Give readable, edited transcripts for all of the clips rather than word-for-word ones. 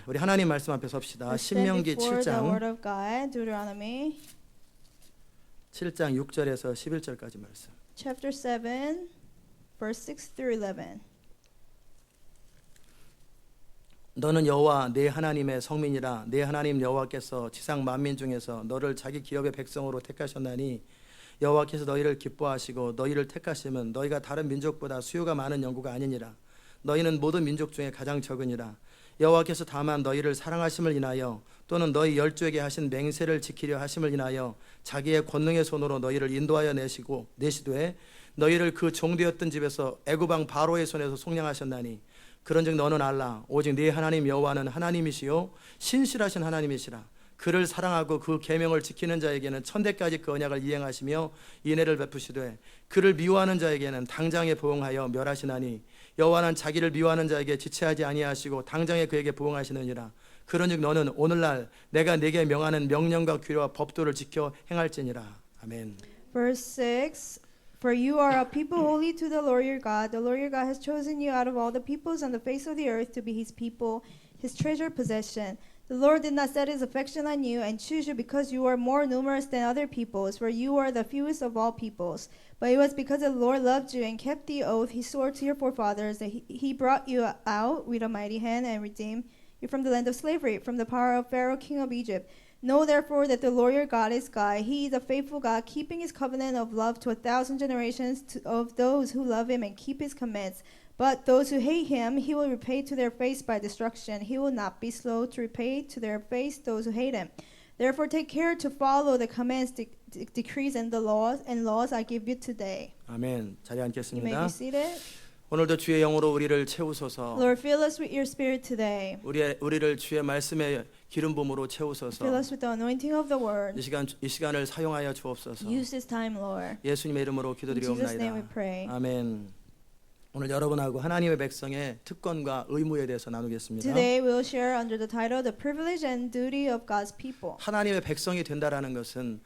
우리 하나님 말씀 앞에 섭시다. Let's stand 신명기 before the 7장 word of God, Deuteronomy 7장 6절에서 11절까지 말씀. chapter 7, verse 6 through 11. 너는 여호와 내 하나님의 성민이라. 내 하나님 여호와께서 지상 만민 중에서 너를 자기 기업의 백성으로 택하셨나니 여호와께서 너희를 기뻐하시고 너희를 택하심은 너희가 다른 민족보다 수요가 많은 영구가 아니니라. 너희는 모든 민족 중에 가장 적으니라. 여호와께서 다만 너희를 사랑하심을 인하여 또는 너희 열조에게 하신 맹세를 지키려 하심을 인하여 자기의 권능의 손으로 너희를 인도하여 내시되 너희를 그 종되었던 집에서 애굽 왕 바로의 손에서 속량하셨나니 그런즉 너는 알라. 오직 네 하나님 여호와는 하나님이시요 신실하신 하나님이시라. 그를 사랑하고 그 계명을 지키는 자에게는 천대까지 그 언약을 이행하시며 인애를 베푸시되 그를 미워하는 자에게는 당장에 보응하여 멸하시나니 여호와는 자기를 미워하는 자에게 지체하지 아니하시고 당장에 그에게 보응하시느니라. 그런즉 너는 오늘날 내가 네게 명하는 명령과 규례와 법도를 지켜 행할지니라. 아멘. Verse 6. For you are a people holy to the Lord your God. The Lord your God has chosen you out of all the peoples on the face of the earth to be his people, his treasured possession. The Lord did not set his affection on you and choose you because you are more numerous than other peoples, for you are the fewest of all peoples. But it was because the Lord loved you and kept the oath he swore to your forefathers that he brought you out with a mighty hand and redeemed you from the land of slavery, from the power of Pharaoh, king of Egypt. Know therefore that the Lord your God is God. He is a faithful God, keeping his covenant of love to 1,000 generations of those who love him and keep his commands. But those who hate him, he will repay to their face by destruction. He will not be slow to repay to their face those who hate him. Therefore take care to follow the commands, decrees, and the laws I give you today. 아멘. 자리에 You may 앉겠습니다. be seated. 오늘도 주의 영으로 우리를 채우소서. Lord, fill us with your spirit today. 우리를 주의 말씀의 기름 부음으로 채우소서. Fill us with the anointing of the word. 이 시간을 사용하여 주옵소서. Use this time, Lord. 예수님의 이름으로 In Jesus' name we 기도드리옵나이다. pray. 아멘. 오늘 여러분하고 하나님의 백성의 특권과 의무에 대해서 나누겠습니다. Today we'll share under the title The Privilege and Duty of God's People. 하나님의 백성이 된다라는 것은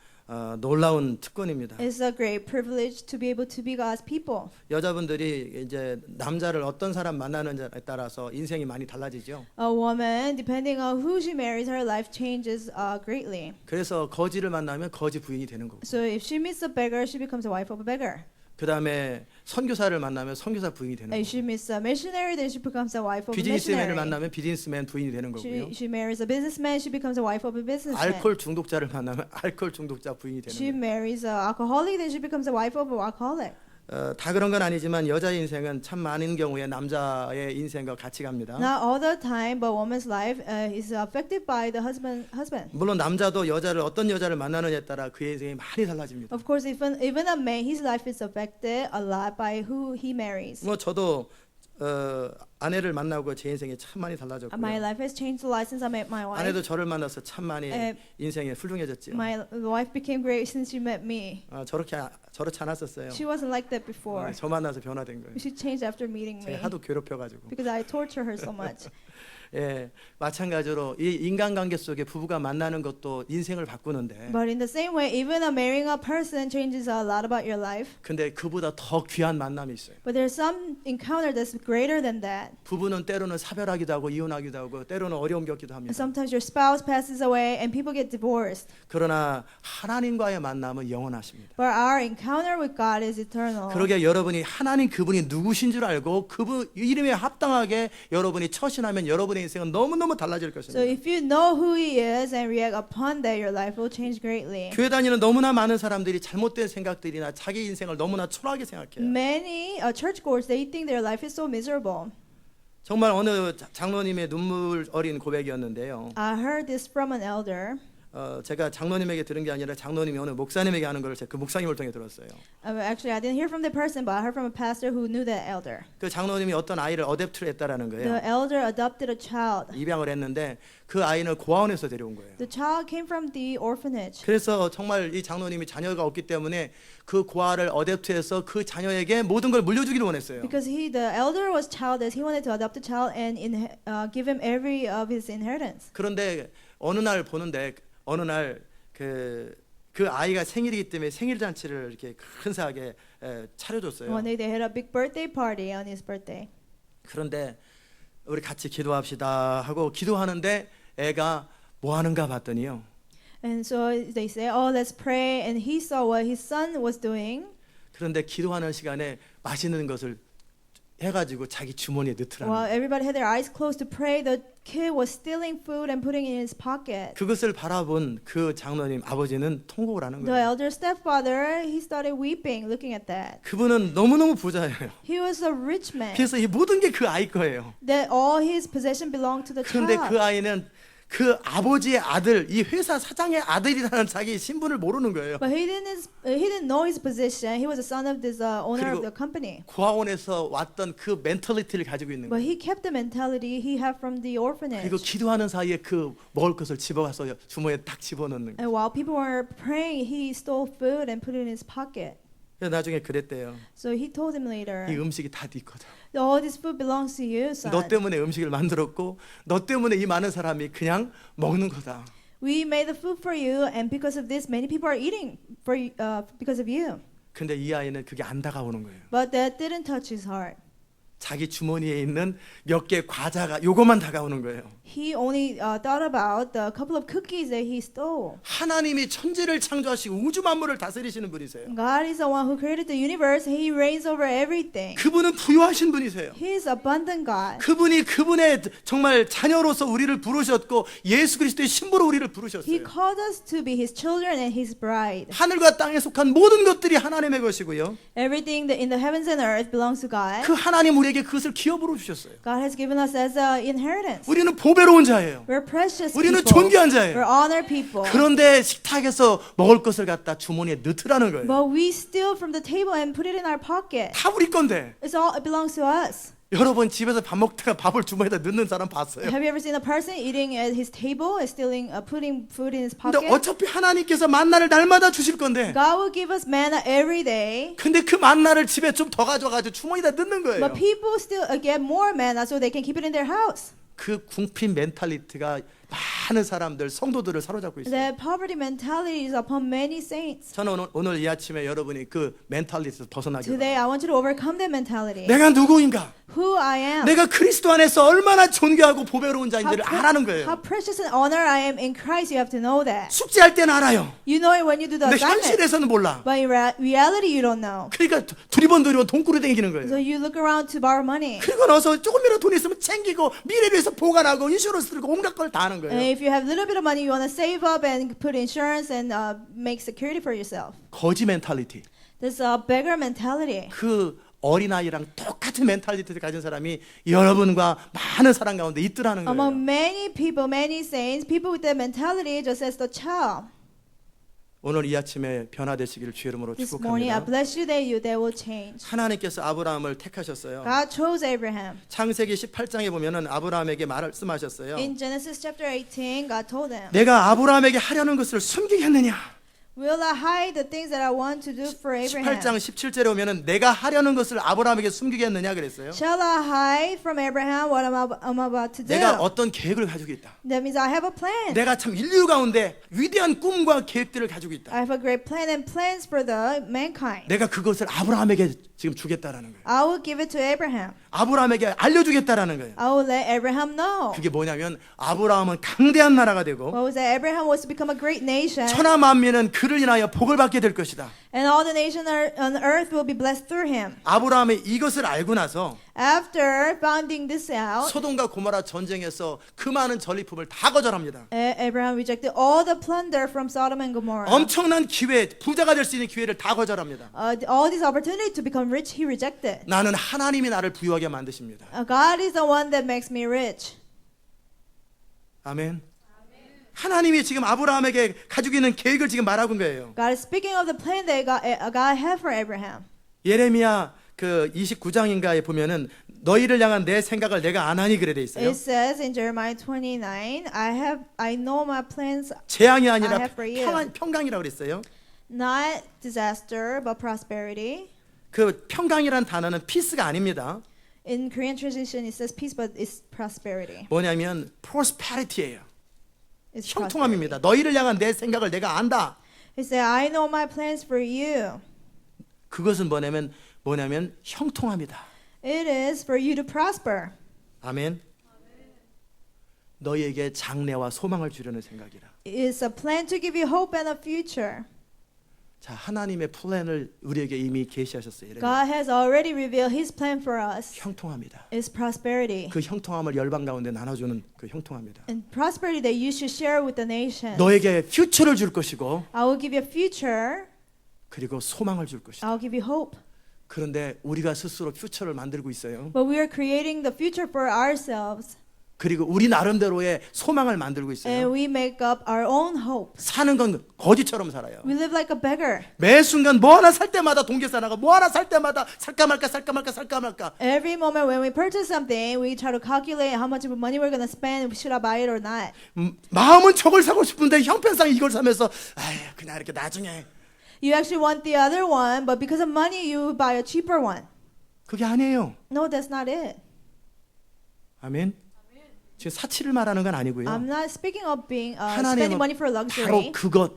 놀라운 특권입니다. It's a great privilege to be able to be God's people. 여자분들이 이제 남자를 어떤 사람 만나느냐에 따라서 인생이 많이 달라지죠. A woman, depending on who she marries, her life changes greatly. 그래서 거지를 만나면 거지 부인이 되는 거고. So if she meets a beggar, she becomes a wife of a beggar. 그다음에 선교사를 만나면 선교사 부인이 되는 If 거고. she meets a missionary, then she becomes a wife of a 비즈니스맨을 missionary. 만나면 비즈니스맨 부인이 되는 거고요. She marries a businessman, she becomes a wife of a businessman. 알코올 중독자를 만나면 알코올 중독자 부인이 되는 She 거예요. marries an alcoholic, then she becomes a wife of an alcoholic. 다 그런 건 아니지만 여자의 인생은 참 많은 경우에 남자의 인생과 같이 갑니다. Not all the time, but woman's life is affected by the husband. 물론 남자도 어떤 여자를 만나느냐에 따라 그의 인생이 많이 달라집니다. Of course, even a man, his life is affected a lot by who he marries. 뭐 저도 아내를 만나고 제 인생이 참 많이 달라졌고요. My life has changed a lot since I met my wife. 아내도 저를 만나서 참 많이 에, 인생이 훌륭해졌죠. My wife became great since she met me. 저렇지 않았었어요. She wasn't like that before. 저 만나서 변화된 거예요. She changed after meeting me 제가 하도 괴롭혀가지고. because I torture her so much. 예, 마찬가지로 이 인간관계 속에 부부가 만나는 것도 인생을 바꾸는데. But in the same way, even marrying a person changes a lot about your life. 근데 그보다 더 귀한 만남이 있어요. But there's some encounter that's greater than that. 부부는 때로는 사별하기도 하고 이혼하기도 하고 때로는 어려움 겪기도 합니다. And sometimes your spouse passes away and people get divorced. 그러나 하나님과의 만남은 영원하십니다. But our encounter with God is eternal. 그러게 여러분이 하나님 그분이 누구신 줄 알고 그분 이름에 합당하게 여러분이 처신하면 여러분의 인생은 너무너무 달라질 So 것입니다. if you know who He is and react upon that, your life will change greatly. 교회 다니는 너무나 많은 사람들이 잘못된 생각들이나 자기 인생을 너무나 초라하게 생각해요. Many churchgoers, they think their life is so miserable. 정말 어느 장로님의 눈물 어린 고백이었는데요. I heard this from an elder. 제가 장로님에게 들은 게 아니라 장로님이 어느 목사님에게 하는 걸 그 목사님을 통해 들었어요. Actually, I didn't hear from the person, but I heard from a pastor who knew that elder. 그 장로님이 어떤 아이를 어댑트를 했다라는 The 거예요. elder adopted a child. 입양을 했는데 그 아이는 고아원에서 데려온 거예요. The child came from the orphanage. 그래서 정말 이 장로님이 자녀가 없기 때문에 그 고아를 어댑트해서 그 자녀에게 모든 걸 물려주기를 원했어요. Because the elder was childless, he wanted to adopt the child and give him every of his inheritance. 그런데 어느 날 보는데 어느 날 그 아이가 생일이기 때문에 생일 잔치를 이렇게 근사하게 차려줬어요. One day they had a big birthday party on his birthday. 그런데 우리 같이 기도합시다 하고 기도하는데 애가 뭐 하는가 봤더니요. And so they say, oh, let's pray. And he saw what his son was doing. 그런데 기도하는 시간에 맛있는 것을 해가지고 자기 주머니에 넣더라는 While 거예요. everybody had their eyes closed to pray, the kid was stealing food and putting it in his pocket. 그것을 바라본 그 장로님 아버지는 통곡을 하는 The 거예요. elder stepfather, he started weeping looking at that. 그분은 너무너무 부자예요. He was a rich man. 그래서 이 모든 게 그 아이 거예요. That all his possession belonged to the 그런데 child. 그 아이는 그 아버지의 아들, 이 회사 사장의 아들이라는 자기 신분을 모르는 거예요. But he didn't know his position. He was the son of this owner of 그리고 the company. 고아원에서 왔던 그 멘탈리티를 가지고 있는 But 거예요. he kept the mentality he had from the orphanage. 그리고 기도하는 사이에 그 먹을 것을 집어가서 주머니에 딱 집어넣는 거예요. And while people were praying, he stole food and put it in his pocket. 그래서 나중에 그랬대요. So he told him later, 이 음식이 다 네 거다. all this food belongs to you, son. 너 때문에 음식을 만들었고 너 때문에 이 많은 사람이 그냥 먹는 거다. We made the food for you, and because of this, many people are eating because of you. 근데 이 아이는 그게 안 다가오는 거예요. But that didn't touch his heart. 자기 주머니에 있는 몇 개 과자가 요것만 다가오는 거예요. He only thought about the couple of cookies that he stole. 하나님이 천지를 창조하시고 우주 만물을 다스리시는 분이세요. God is the one who created the universe. He reigns over everything. 그분은 부유하신 분이세요. He is abundant God. 그분이 그분의 정말 자녀로서 우리를 부르셨고 예수 그리스도의 신부로 우리를 He 부르셨어요. called us to be His children and His bride. 하늘과 땅에 속한 모든 것들이 하나님의 것이고요. Everything that in the heavens and earth belongs to God. 그 하나님 우리에게 그것을 기업으로 주셨어요. God has given us as an inheritance. 우리는 보배로운 자예요. We're precious 우리는 people. 존귀한 We're 자예요. honored people. 그런데 식탁에서 먹을 것을 갖다 주머니에 넣더라는 거예요. But we steal from the table and put it in our pocket. 다 우리 건데. It belongs to us. 여러분 집에서 밥 먹다가 밥을 주머니에다 넣는 사람 봤어요? Have you ever seen a person eating at his table and putting food in his 근데 pocket? 어차피 하나님께서 만나를 날마다 주실 건데 God will give us manna every day. 근데 그 만나를 집에 좀 더 가져가지고 주머니에다 넣는 거예요. But people still get more manna so they can keep it in their house. 그 궁핍 멘탈리티가 많은 사람들, 성도들을 사로잡고 있어요. That poverty mentality is upon many saints. 저는 오늘 이 아침에 여러분이 그 멘탈리티에서 벗어나기 Today I want you to overcome that mentality. 내가 누구인가? Who I am. 내가 그리스도 안에서 얼마나 존귀하고 보배로운 자인지를 알아는 거예요. How precious and honor I am in Christ. You have to know that. 숙제할 때는 알아요. You know it when you do the 근데 assignment. 현실에서는 몰라. But in reality you don't know. 그러니까 두리번 돈꾸루 댕기는 So 거예요. you look around to borrow money. 그리고 나서 조금이라도 돈 있으면 챙기고 미래를 위해서 보관하고 인슈런스 들고 온갖 걸 다 하는 And 거예요. if you have a little bit of money, you want to save up and put insurance and make security for yourself. 거지 멘탈리티. That's a beggar mentality. 그 어린아이랑 똑같은 멘탈리티를 가진 사람이 여러분과 많은 사람 가운데 있더라는 거예요. Among many people, many saints, people with that mentality just as the child. 오늘 이 아침에 변화되시기를 주의 이름으로 This morning, I 축복합니다. bless you that that will change. 하나님께서 아브라함을 택하셨어요. God chose Abraham. 창세기 18장에 보면은 아브라함에게 말씀하셨어요. In Genesis chapter 18, God told him, 내가 아브라함에게 하려는 것을 숨기겠느냐? will I hide the things that I want to do for Abraham? 18장 17절에 오면은 내가 하려는 것을 아브라함에게 숨기겠느냐 그랬어요. Shall I hide from Abraham what I'm about to do? 내가 어떤 계획을 가지고 있다. That means I have a plan. 내가 참 인류 가운데 위대한 꿈과 계획들을 가지고 있다. I have a great plan and plans for the mankind. 내가 그것을 아브라함에게 지금 주겠다라는 거예요. I will give it to Abraham. 아브라함에게 알려주겠다라는 거예요. I will let Abraham know. 그게 뭐냐면 아브라함은 강대한 나라가 되고 What was that? Abraham was to become a great nation, 천하 만민은 그를 인하여 복을 받게 될 것이다. and all the nations on earth will be blessed through him. 아브라함이 이것을 알고 나서 After finding this out, 소돔과 고모라 전쟁에서 그 많은 전리품을 다 거절합니다. Abraham rejected all the plunder from Sodom and Gomorrah. 엄청난 기회, 부자가 될 수 있는 기회를 다 거절합니다. All this opportunity to become rich, he rejected. 나는 하나님이 나를 부유하게 만드십니다. God is the one that makes me rich. 아멘. 하나님이 지금 아브라함에게 가지고 있는 계획을 지금 말하고 있는 거예요. God is speaking of the plan that God had for Abraham. 예레미야 그 29장인가에 보면은 너희를 향한 내 생각을 내가 안 하니 그래 돼 있어요. It says in Jeremiah 29, I know my plans, 재앙이 아니라 I have for you. 평강이라고 그랬어요. not disaster but prosperity. 그 평강이란 단어는 피스가 아닙니다. In Korean translation, it says peace, but it's prosperity. 뭐냐면 prosperity예요. It's 형통함입니다. 너희를 향한 내 생각을 내가 안다. He said, I know my plans for you. 그것은 뭐냐면 형통함이다. It is for you to prosper. 아멘. 너희에게 장래와 소망을 주려는 생각이라. It's a plan to give you hope and a future. 자, 하나님의 플랜을 우리에게 이미 계시하셨어요. God has already revealed His plan for us. 형통합니다. It's prosperity. 그 형통함을 열방 가운데 나눠주는 그 형통합니다. And prosperity that you should share with the nations. 너에게 퓨처를 줄 것이고 I will give you a future. 그리고 소망을 줄 것이다. I'll give you hope. 그런데 우리가 스스로 퓨처를 만들고 있어요. But we are creating the future for ourselves. 그리고 우리 나름대로의 소망을 만들고 And 있어요. we make up our own hope. 사는 건 거지처럼 살아요. We live like a beggar. 매 순간 뭐 하나 살 때마다 동계산하고 뭐 하나 살 때마다 살까 말까 살까 말까 살까 말까. Every moment when we purchase something, we try to calculate how much money we're going to spend. Should I buy it or not? 마음은 저걸 사고 싶은데 형편상 이걸 사면서 아휴 그냥 이렇게 나중에. You actually want the other one, but because of money, you buy a cheaper one. 그게 아니에요. No, that's not it. 아멘. 지금 사치를 말하는 건 아니고요. I'm not speaking of being spending 하나님은 money for 바로 luxury. 그것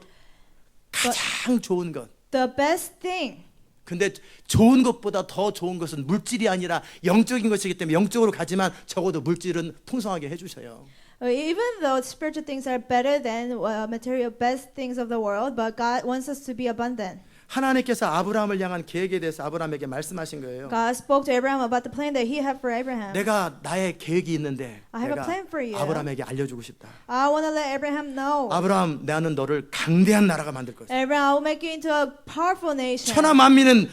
가장 좋은 것. The best thing. 근데 좋은 것보다 더 좋은 것은 물질이 아니라 영적인 것이기 때문에 영적으로 가지만 적어도 물질은 풍성하게 해주셔요. Even though spiritual things are better than material best things of the world, but God wants us to be abundant. 하나님께서 아브라함을 향한 계획에 대해서 아브라함에게 말씀하신 거예요. God spoke to Abraham about the plan that He had for Abraham. 내가 나의 계획이 있는데 I have a 내가 plan for you. 아브라함에게 알려주고 싶다. I want to let Abraham know. 아브라함, 나는 너를 강대한 나라가 만들 것이다. Abraham, I will make you into a powerful nation. 천하 만민은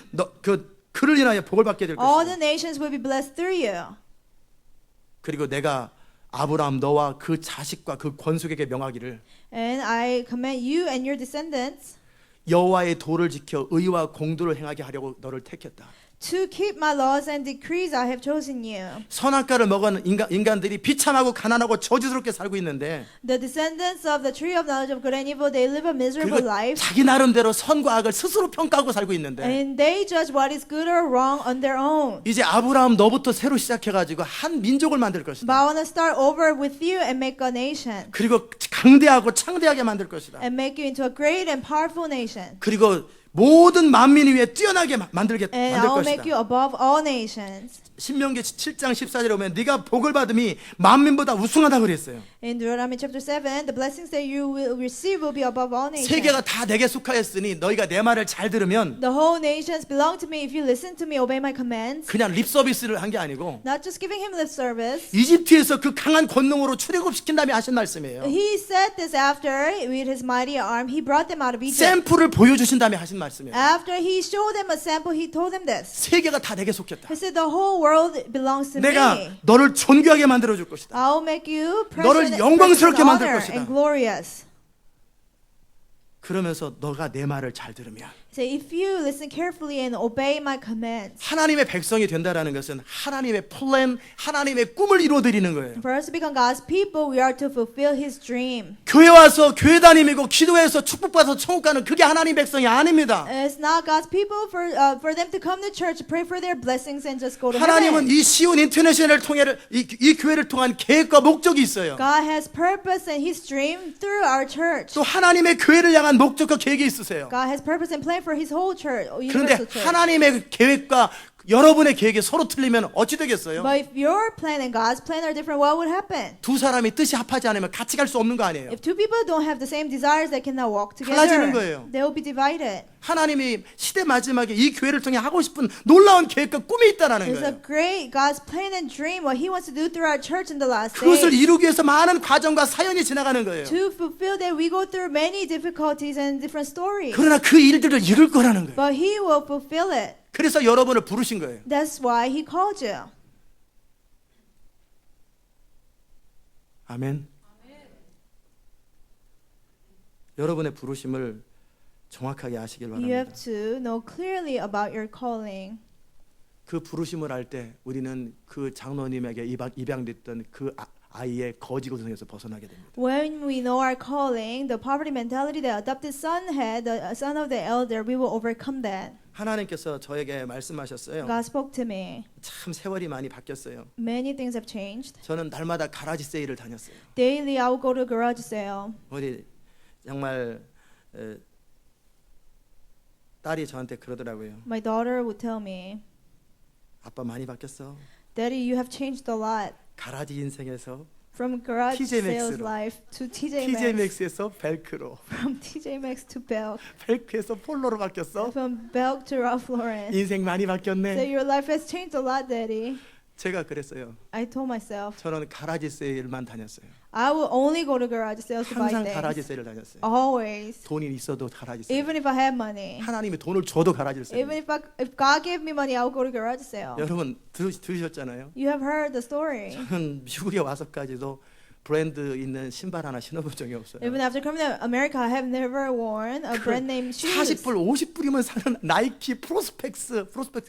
그를 인하여 복을 받게 될 All 것이다. the nations will be blessed through you. 그리고 내가 아브라함 너와 그 자식과 그 권속에게 명하기를 And I command you and your descendants 여호와의 도를 지켜 의와 공도를 행하게 하려고 너를 택했다. to keep my laws and decrees I have chosen you. 선악과를 먹은 인간들이 비참하고 가난하고 저주스럽게 살고 있는데 The descendants of the tree of knowledge of good and evil, they live a miserable 그리고 life. 자기 나름대로 선과 악을 스스로 평가하고 살고 있는데 And they judge what is good or wrong on their own. 이제 아브라함 너부터 새로 시작해가지고 한 민족을 만들 But 것이다. I want to start over with you and make a nation. 그리고 강대하고 창대하게 만들 것이다. And make you into a great and powerful nation. 그리고 모든 만민 위에 뛰어나게 만들 And I will make 것이다. you above all nations. 신명기 7장 14절에 보면 네가 복을 받음이 만민보다 우승하다 그랬어요. In Deuteronomy chapter 7, the blessings that you will receive will be above all nations. 세계가 다 내게 속하였으니 너희가 내 말을 잘 들으면 The whole nations belong to me if you listen to me, obey my commands. 그냥 립 서비스를 한 게 아니고 Not just giving him lip service. 이집트에서 그 강한 권능으로 출애굽시킨 다음에 하신 말씀이에요. He said this after, with his mighty arm, he brought them out of Egypt. 샘플을 보여주신 다음에 하신 말씀이에요. After he showed them a sample, he told them this. 세계가 다 내게 속했다. He said, the whole world belongs to 내가 me. 너를 존귀하게 만들어 줄 것이다. I will make you 너를 present 영광스럽게 만들 honor 것이다. and glorious. 그러면서 너가 내 말을 잘 들으면 Say, if you listen carefully and obey my commands. 하나님의 백성이 된다라는 것은 하나님의 플랜, 하나님의 꿈을 이루어드리는 거예요. For us to become God's people, we are to fulfill His dream. 교회 와서 교회 다니고 기도해서 축복받아서 천국 가는 그게 하나님 백성이 아닙니다. It's not God's people for them to come to church, pray for their blessings, and just go to 하나님은 heaven. 이 시온 인터내셔널을 통해 이 교회를 통한 계획과 목적이 있어요. God has purpose and His dream through our church. 또 하나님의 교회를 향한 목적과 계획이 있으세요. God has purpose and plan for His whole church, 그런데 universal church. 하나님의 계획과 여러분의 계획이 서로 틀리면 어찌 되겠어요? But if your plan and God's plan are different, what would happen? 두 사람이 뜻이 합하지 않으면 같이 갈 수 없는 거 아니에요? If two people don't have the same desires, they cannot walk 갈라지는 together. 거예요. They will be divided. 하나님이 시대 마지막에 이 교회를 통해 하고 싶은 놀라운 계획과 꿈이 있다라는 There's a 거예요. great God's plan and dream, what He wants to do through our church in the last 그것을 days. 이루기 위해서 많은 과정과 사연이 지나가는 거예요. To fulfill that, we go through many difficulties and different stories. 그러나 그 일들을 이룰 거라는 거예요. But He will fulfill it. 그래서 여러분을 부르신 거예요. That's why He called you. 아멘. 여러분의 부르심을 정확하게 아시길 You have 바랍니다. to know clearly about your calling. 그 부르심을 알 때 우리는 그 장로님에게 입양됐던 그 아이의 거지 고성에서 벗어나게 됩니다. When we know our calling, the poverty mentality that adopted son had, the son of the elder, we will overcome that. 하나님께서 저에게 말씀하셨어요. God spoke to me. 참 세월이 많이 바뀌었어요. Many things have changed. 저는 날마다 가라지 세일을 다녔어요. Daily, I will go to garage sale. 어디 정말 딸이 저한테 그러더라고요. My daughter would tell me, 아빠 많이 바뀌었어. Daddy, you have changed a lot. 가라지 인생에서 From garage TJ sales Maxx로. life to TJ TJ Maxx. 맥스에서 벨크로, From TJ Maxx to Belk. 벨크에서 폴로로 바뀌었어. From Belk to Ralph Lauren. 인생 많이 So 바뀌었네. your life has changed a lot, Daddy. 제가 그랬어요. I told myself 저는 가라지 세일만 다녔어요. I will only go to garage sales to buy 항상 가라지 things. 세일을 다녔어요. Always. 돈이 있어도 가라지 세일. Even if I had money. 하나님이 돈을 줘도 가라지 세일. Even if God gave me money, I would go to garage sale. 여러분 들으셨잖아요. You have heard the story. 저는 미국에 와서까지도 브랜드 있는 신발 하나 신어본 적이 없어요. Even after coming to America, I have never worn a brand name shoes. 40불, 50불이면 사는 나이키 프로스펙스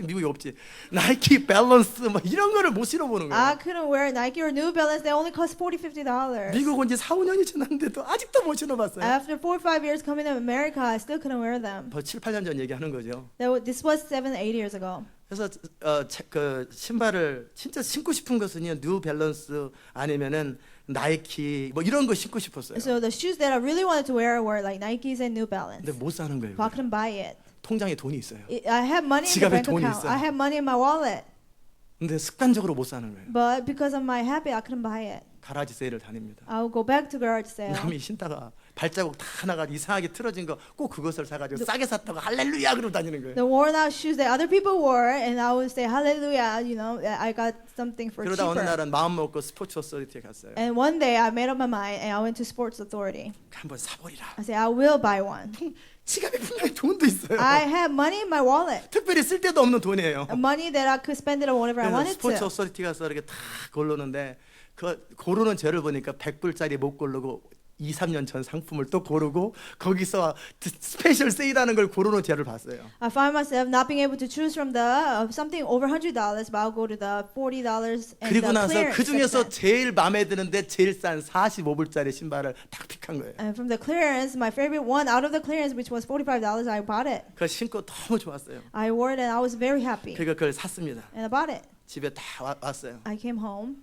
미국에 없지. 나이키 밸런스 뭐 이런 거를 못 신어보는 I 거예요. couldn't wear Nike or New Balance. They only cost $40-$50. 미국 온 지 4, 5년이 지났는데도 아직도 못 신어봤어요. After 4 or 5 years coming to America, I still couldn't wear them. 벌 7, 8년 전 얘기하는 거죠. This was 7, 8 years ago. 그래서 그 신발을 진짜 신고 싶은 것은요, 뉴 밸런스 아니면은 나이키 뭐 이런 거 신고 싶었어요. So the shoes that I really wanted to wear were like Nikes and New Balance. 근데 못 사는 거예요. But I couldn't buy it. 통장에 돈이 있어요. I have money in the 지갑에 bank 돈이 account. 있어요. I have money in my wallet. 근데 습관적으로 못 사는 거예요. But because of my habit, I couldn't buy it. 가라지 세일을 다닙니다. I will go back to garage sale. 남이 신다가 발자국 다 나가지고 이상하게 틀어진 거 꼭 그것을 사가지고 싸게 샀다고 할렐루야 그러고 다니는 거예요. The worn out shoes that other people wore, and I would say hallelujah, you know, I got something for 그러다 어느 cheaper. 날은 마음 먹고 스포츠 어서리티에 갔어요. And one day I made up my mind and I went to Sports Authority. 한번 사버리라. I said, I will buy one. 지갑에 분명히 돈도 있어요. I have money in my wallet. 특별히 쓸 데도 없는 돈이에요. Money that I could spend it on whatever I 그래서 wanted 스포츠 to. 어서리티 가서 이렇게 다 고르는데 그 고르는 죄를 보니까 100불짜리 못 고르고 2, 3년 전 상품을 또 고르고 거기서 스페셜 세일하는 걸 고르는 죄를 봤어요. I find myself not being able to choose from the something over $100, but I'll go to the $40 and 그리고 the 나서 clearance 그 중에서 section. 제일 마음에 드는데 제일 싼 45불짜리 신발을 딱 픽한 거예요. And from the clearance, my favorite one out of the clearance, which was $45, I bought it. 그걸 신고 너무 좋았어요. I wore it and I was very happy. 그러니까 그걸 샀습니다. And I bought it. 집에 다 왔어요. I came home.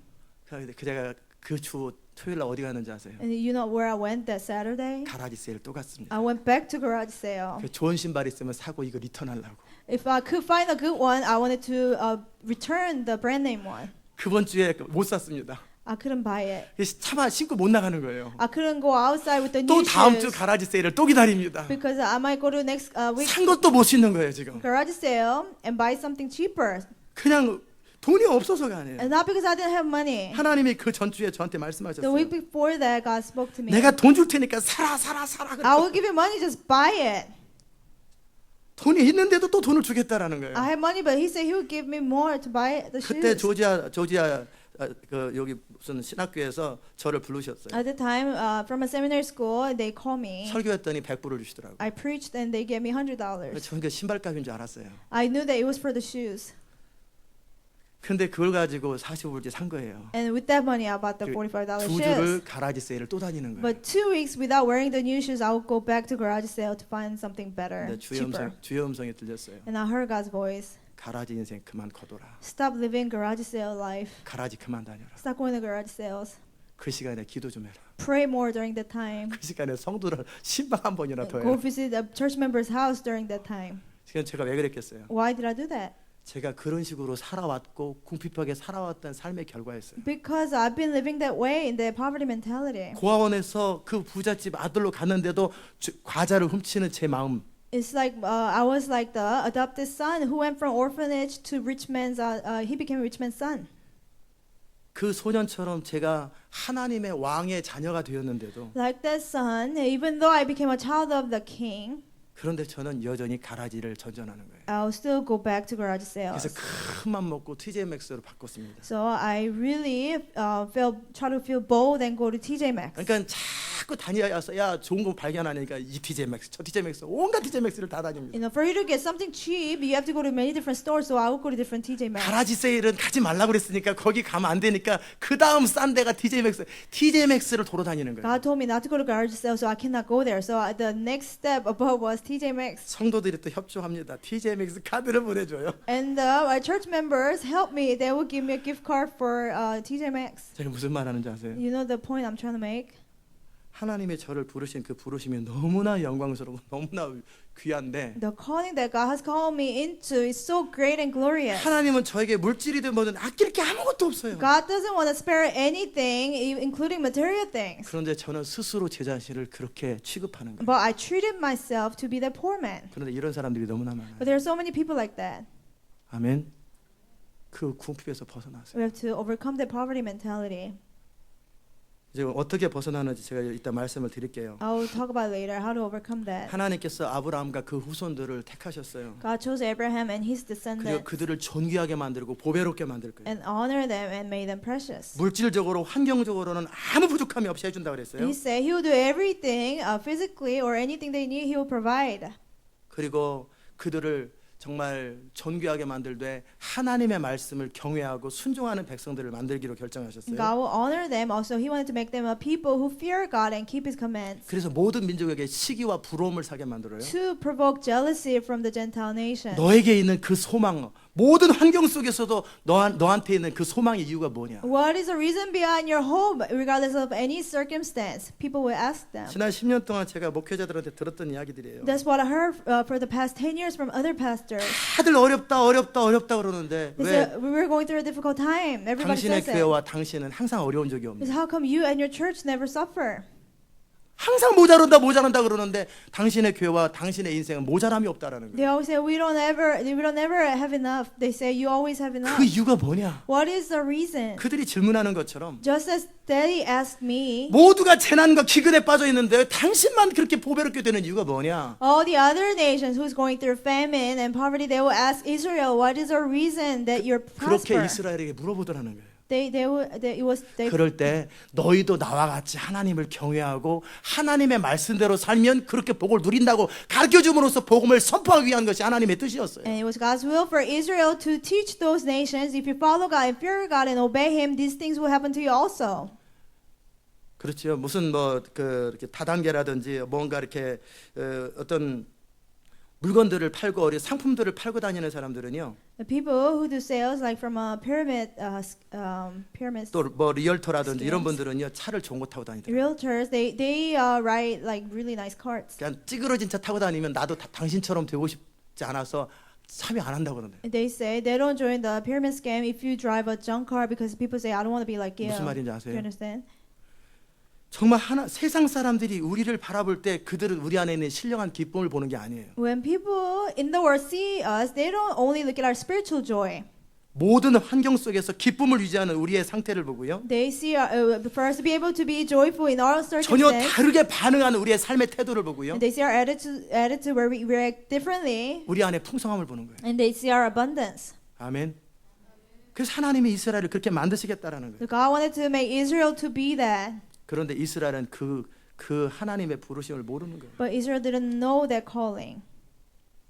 그 제가 그 주 토요일 날 어디 갔는지 아세요? And you know where I went that Saturday? 가라지 세일 또 갔습니다. I went back to garage sale. 그 좋은 신발 있으면 사고 이거 리턴하려고. If I could find a good one, I wanted to return the brand name one. 그번 주에 못 샀습니다. I couldn't buy it. 차마 신고 못 나가는 거예요. I couldn't go outside with the 또 new 다음 주 shoes 가라지 세일을 또 기다립니다. because I might go to next week 산 것도 못 신는 거예요 지금. garage sale and buy something cheaper. 그냥 돈이 없어서가 아니에요. And not because I didn't have money. 하나님이 그 전주에 저한테 The 말씀하셨어요. week before that, God spoke to me. 내가 돈 줄 테니까 사라. I will give you money, just buy it. 돈이 있는데도 또 돈을 주겠다라는 거예요. I have money, but He said He would give me more to buy the 그때 shoes. 조지아 그 여기 무슨 신학교에서 저를 부르셨어요. At the time, from a seminary school, they called me. 설교했더니 100불을 주시더라고요. I preached and they gave me $100. 저는 그 신발값인 줄 알았어요. I knew that it was for the shoes. 근데 그걸 가지고 45불째 산 거예요. And with that money, I bought the 그 $45 두 shoes. 주를 가라지 세일을 또 다니는 거예요. But 2 weeks without wearing the new shoes, I would go back to garage sale to find something better, 근데 cheaper. 주의 음성이 들렸어요. And I heard God's voice. 가라지 인생 그만 거둬라. Stop living garage sale life. 가라지 그만 다녀라. Stop going to garage sales. 그 시간에 기도 좀 해라. Pray more during that time. 그 시간에 성도를 신방 한 번이나 더 Go 해라. visit a church member's house during that time. 지금 제가 왜 그랬겠어요? Why did I do that? 제가 그런 식으로 살아왔고 궁핍하게 살아왔던 삶의 결과였어요. Because I've been living that way in the poverty mentality. 고아원에서 그 부잣집 아들로 갔는데도 과자를 훔치는 제 마음. It's like I was like the adopted son who went from orphanage to rich man's. He became a rich man's son. 그 소년처럼 제가 하나님의 왕의 자녀가 되었는데도 Like that son, even though I became a child of the king, 그런데 저는 여전히 가라지를 전전하는 거예요. I'll still go back to garage 그래서 sales. 큰 맘 먹고 TJ Maxx로 바꿨습니다. So I really try to feel bold and go to TJ Maxx. 그러니까 자꾸 다니어서 야 좋은 거 발견하니까 이 TJ Maxx, 저 TJ Maxx, 온갖 TJ Maxx를 다 다닙니다. You know, for you to get something cheap, you have to go to many different stores. So I would go to different TJ Maxx. 가라지 세일은 가지 말라고 그랬으니까 거기 가면 안 되니까 그 다음 싼 데가 TJ Maxx, TJ Maxx를 돌아다니는 거예요. God told me not to go to garage sale, so I cannot go there. So the next step above was TJ Maxx. 성도들이 또 협조합니다. TJ Maxx 카드를 보내줘요. And our church members helped me. They would give me a gift card for TJ Maxx. 제가 무슨 말 하는지 아세요? You know the point I'm trying to make? 하나님의 저를 부르신 그 부르심이 너무나 영광스럽고 너무나 귀한데 The calling that God has called me into is so great and glorious. 하나님은 저에게 물질이든 뭐든 아낄 게 아무것도 없어요. God doesn't want to spare anything, including material things. 그런데 저는 스스로 제 자신을 그렇게 취급하는 거예요. But I treated myself to be that poor man. 그런데 이런 사람들이 너무나 많아요. But there are so many people like that. 아멘. 그 궁핍에서 벗어나세요. We have to overcome that poverty mentality. 이제 어떻게 벗어나는지 제가 이따 말씀을 드릴게요. I will talk about later how to overcome that. 하나님께서 아브라함과 그 후손들을 택하셨어요. God chose Abraham and his 그리고 descendants 그들을 존귀하게 만들고 보배롭게 만들 거예요. and honor them and made them precious. 물질적으로 환경적으로는 아무 부족함이 없이 해준다 그랬어요. He said he will do everything physically or anything they need, he will provide. 그리고 그들을 정말 존귀하게 만들되 하나님의 말씀을 경외하고 순종하는 백성들을 만들기로 결정하셨어요. God will honor them. Also, he wanted to make them a people who fear God and keep his commands. 그래서 모든 민족에게 시기와 부러움을 사게 만들어요. To provoke jealousy from the Gentile nation. 너에게 있는 그 소망, 모든 환경 속에서도 너한테 있는 그 소망의 이유가 뭐냐? What is the reason behind your hope, regardless of any circumstance? People will ask them. 지난 10년 동안 제가 목회자들한테 들었던 이야기들이에요. That's what I heard for the past 10 years from other pastors. 다들 어렵다 그러는데 They 왜 said, we were going through a difficult time. Everybody 당신의 says it. 교회와 당신은 항상 어려운 적이 It's 없냐? how come you and your church never suffer? 항상 모자란다 그러는데 당신의 교회와 당신의 인생은 모자람이 없다라는 They 거예요. always say we don't ever have enough. They say you always have enough. 그 이유가 뭐냐? What is the reason? 그들이 질문하는 것처럼 Just as Daddy asked me, 모두가 재난과 기근에 빠져 있는데 당신만 그렇게 보배롭게 되는 이유가 뭐냐? all the other nations who's going through famine and poverty, they will ask Israel, what is the reason that you're 그렇게 prosper? 이스라엘에게 물어보더라는 거예요. They 그럴 때 너희도 나와 같이 하나님을 경외하고 하나님의 말씀대로 살면 그렇게 복을 누린다고 가르쳐 줌으로써 복음을 선포하기 위한 것이 하나님의 뜻이었어요. And it was God's will for Israel to teach those nations, if you follow God and fear God and obey Him, these things will happen to you also. 그렇죠. 무슨 이렇게 다단계라든지 뭔가 이렇게 어떤 물건들을 팔고 어린 상품들을 팔고 다니는 사람들은요. The people who do sales, like from a pyramid, 또 뭐 리얼터라든지 이런 분들은요 차를 좋은 거 타고 다니더라고요. realtors, they ride like really nice cars. 그냥 찌그러진 차 타고 다니면 나도 당신처럼 되고 싶지 않아서 참여 안 한다고 그러는데. They say they don't join the pyramid scam if you drive a junk car because people say I don't want to be like you. 무슨 말인지 Do 아세요? you understand? 정말 세상 사람들이 우리를 바라볼 때 그들은 우리 안에 있는 신령한 기쁨을 보는 게 아니에요. When people in the world see us, they don't only look at our spiritual joy. 모든 환경 속에서 기쁨을 유지하는 우리의 상태를 보고요. They see for us to be able to be joyful in all 전혀 circumstances. 다르게 반응하는 우리의 삶의 태도를 보고요. And they see our attitude where we react differently. 우리 안에 풍성함을 보는 거예요. And they see our abundance. 아멘. 그래서 하나님이 이스라엘을 그렇게 만드시겠다라는 거예요. So God wanted to make Israel to be that. 그런데 이스라엘은 그 하나님의 부르심을 모르는 거예요. But Israel didn't know that calling.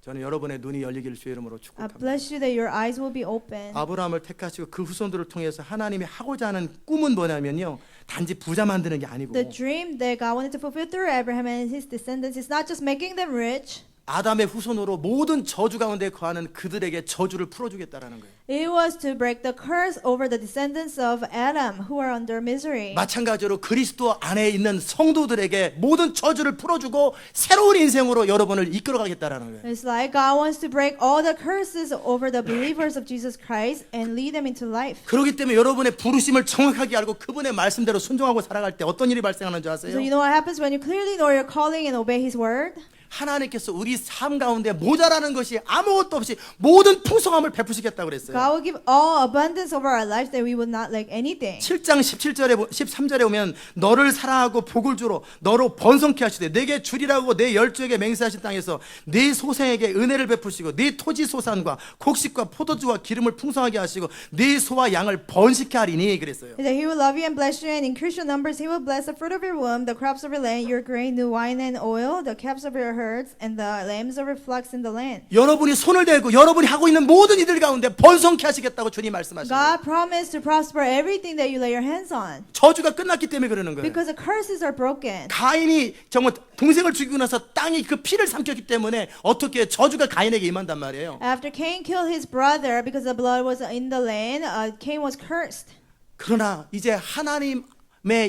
저는 여러분의 눈이 열리기를 주의 이름으로 I 축복합니다. bless you that your eyes will be open. 아브라함을 택하시고 그 후손들을 통해서 하나님이 하고자 하는 꿈은 뭐냐면요. 단지 부자 만드는 게 아니고 The dream that God wanted to fulfill through Abraham and his descendants is not just making them rich. 아담의 후손으로 모든 저주 가운데 거하는 그들에게 저주를 풀어주겠다라는 거예요. It was to break the curse over the descendants of Adam who are under misery. 마찬가지로 그리스도 안에 있는 성도들에게 모든 저주를 풀어주고 새로운 인생으로 여러분을 이끌어가겠다라는 거예요. It's like God wants to break all the curses over the believers of Jesus Christ and lead them into life. 그렇기 때문에 여러분의 부르심을 정확하게 알고 그분의 말씀대로 순종하고 살아갈 때 어떤 일이 발생하는 줄 아세요? So you know what happens when you clearly know your calling and obey His word? 하나님께서 우리 삶 가운데 모자라는 것이 아무것도 없이 모든 풍성함을 베푸시겠다고 그랬어요. God will give all abundance over our lives that we would not lack anything. 7장 17절에 13절에 오면 너를 사랑하고 복을 주로 너로 번성케 하시되 내게 주리라고 내 열조에게 맹세하신 땅에서 네 소생에게 은혜를 베푸시고 네 토지 소산과 곡식과 포도주와 기름을 풍성하게 하시고 네 소와 양을 번식케 하리니 그랬어요. He said, He will love you and bless you, and increase your numbers. He will bless the fruit of your womb, the crops of your land, your grain, new wine and oil, the calves of your herds, and the lambs of your flocks in the land. 여러분이 손을 대고 여러분이 하고 있는 모든 이들 가운데 번성케 하시겠다고 주님 말씀하시고 God promised to prosper everything that you lay your hands on. 저주가 끝났기 때문에 그러는 거예요. Because the curses are broken. 가인이 정말 동생을 죽이고 나서 땅이 그 피를 삼켰기 때문에 어떻게 저주가 가인에게 임한단 말이에요. After Cain killed his brother because the blood was in the land, Cain was cursed. 그러나 이제 하나님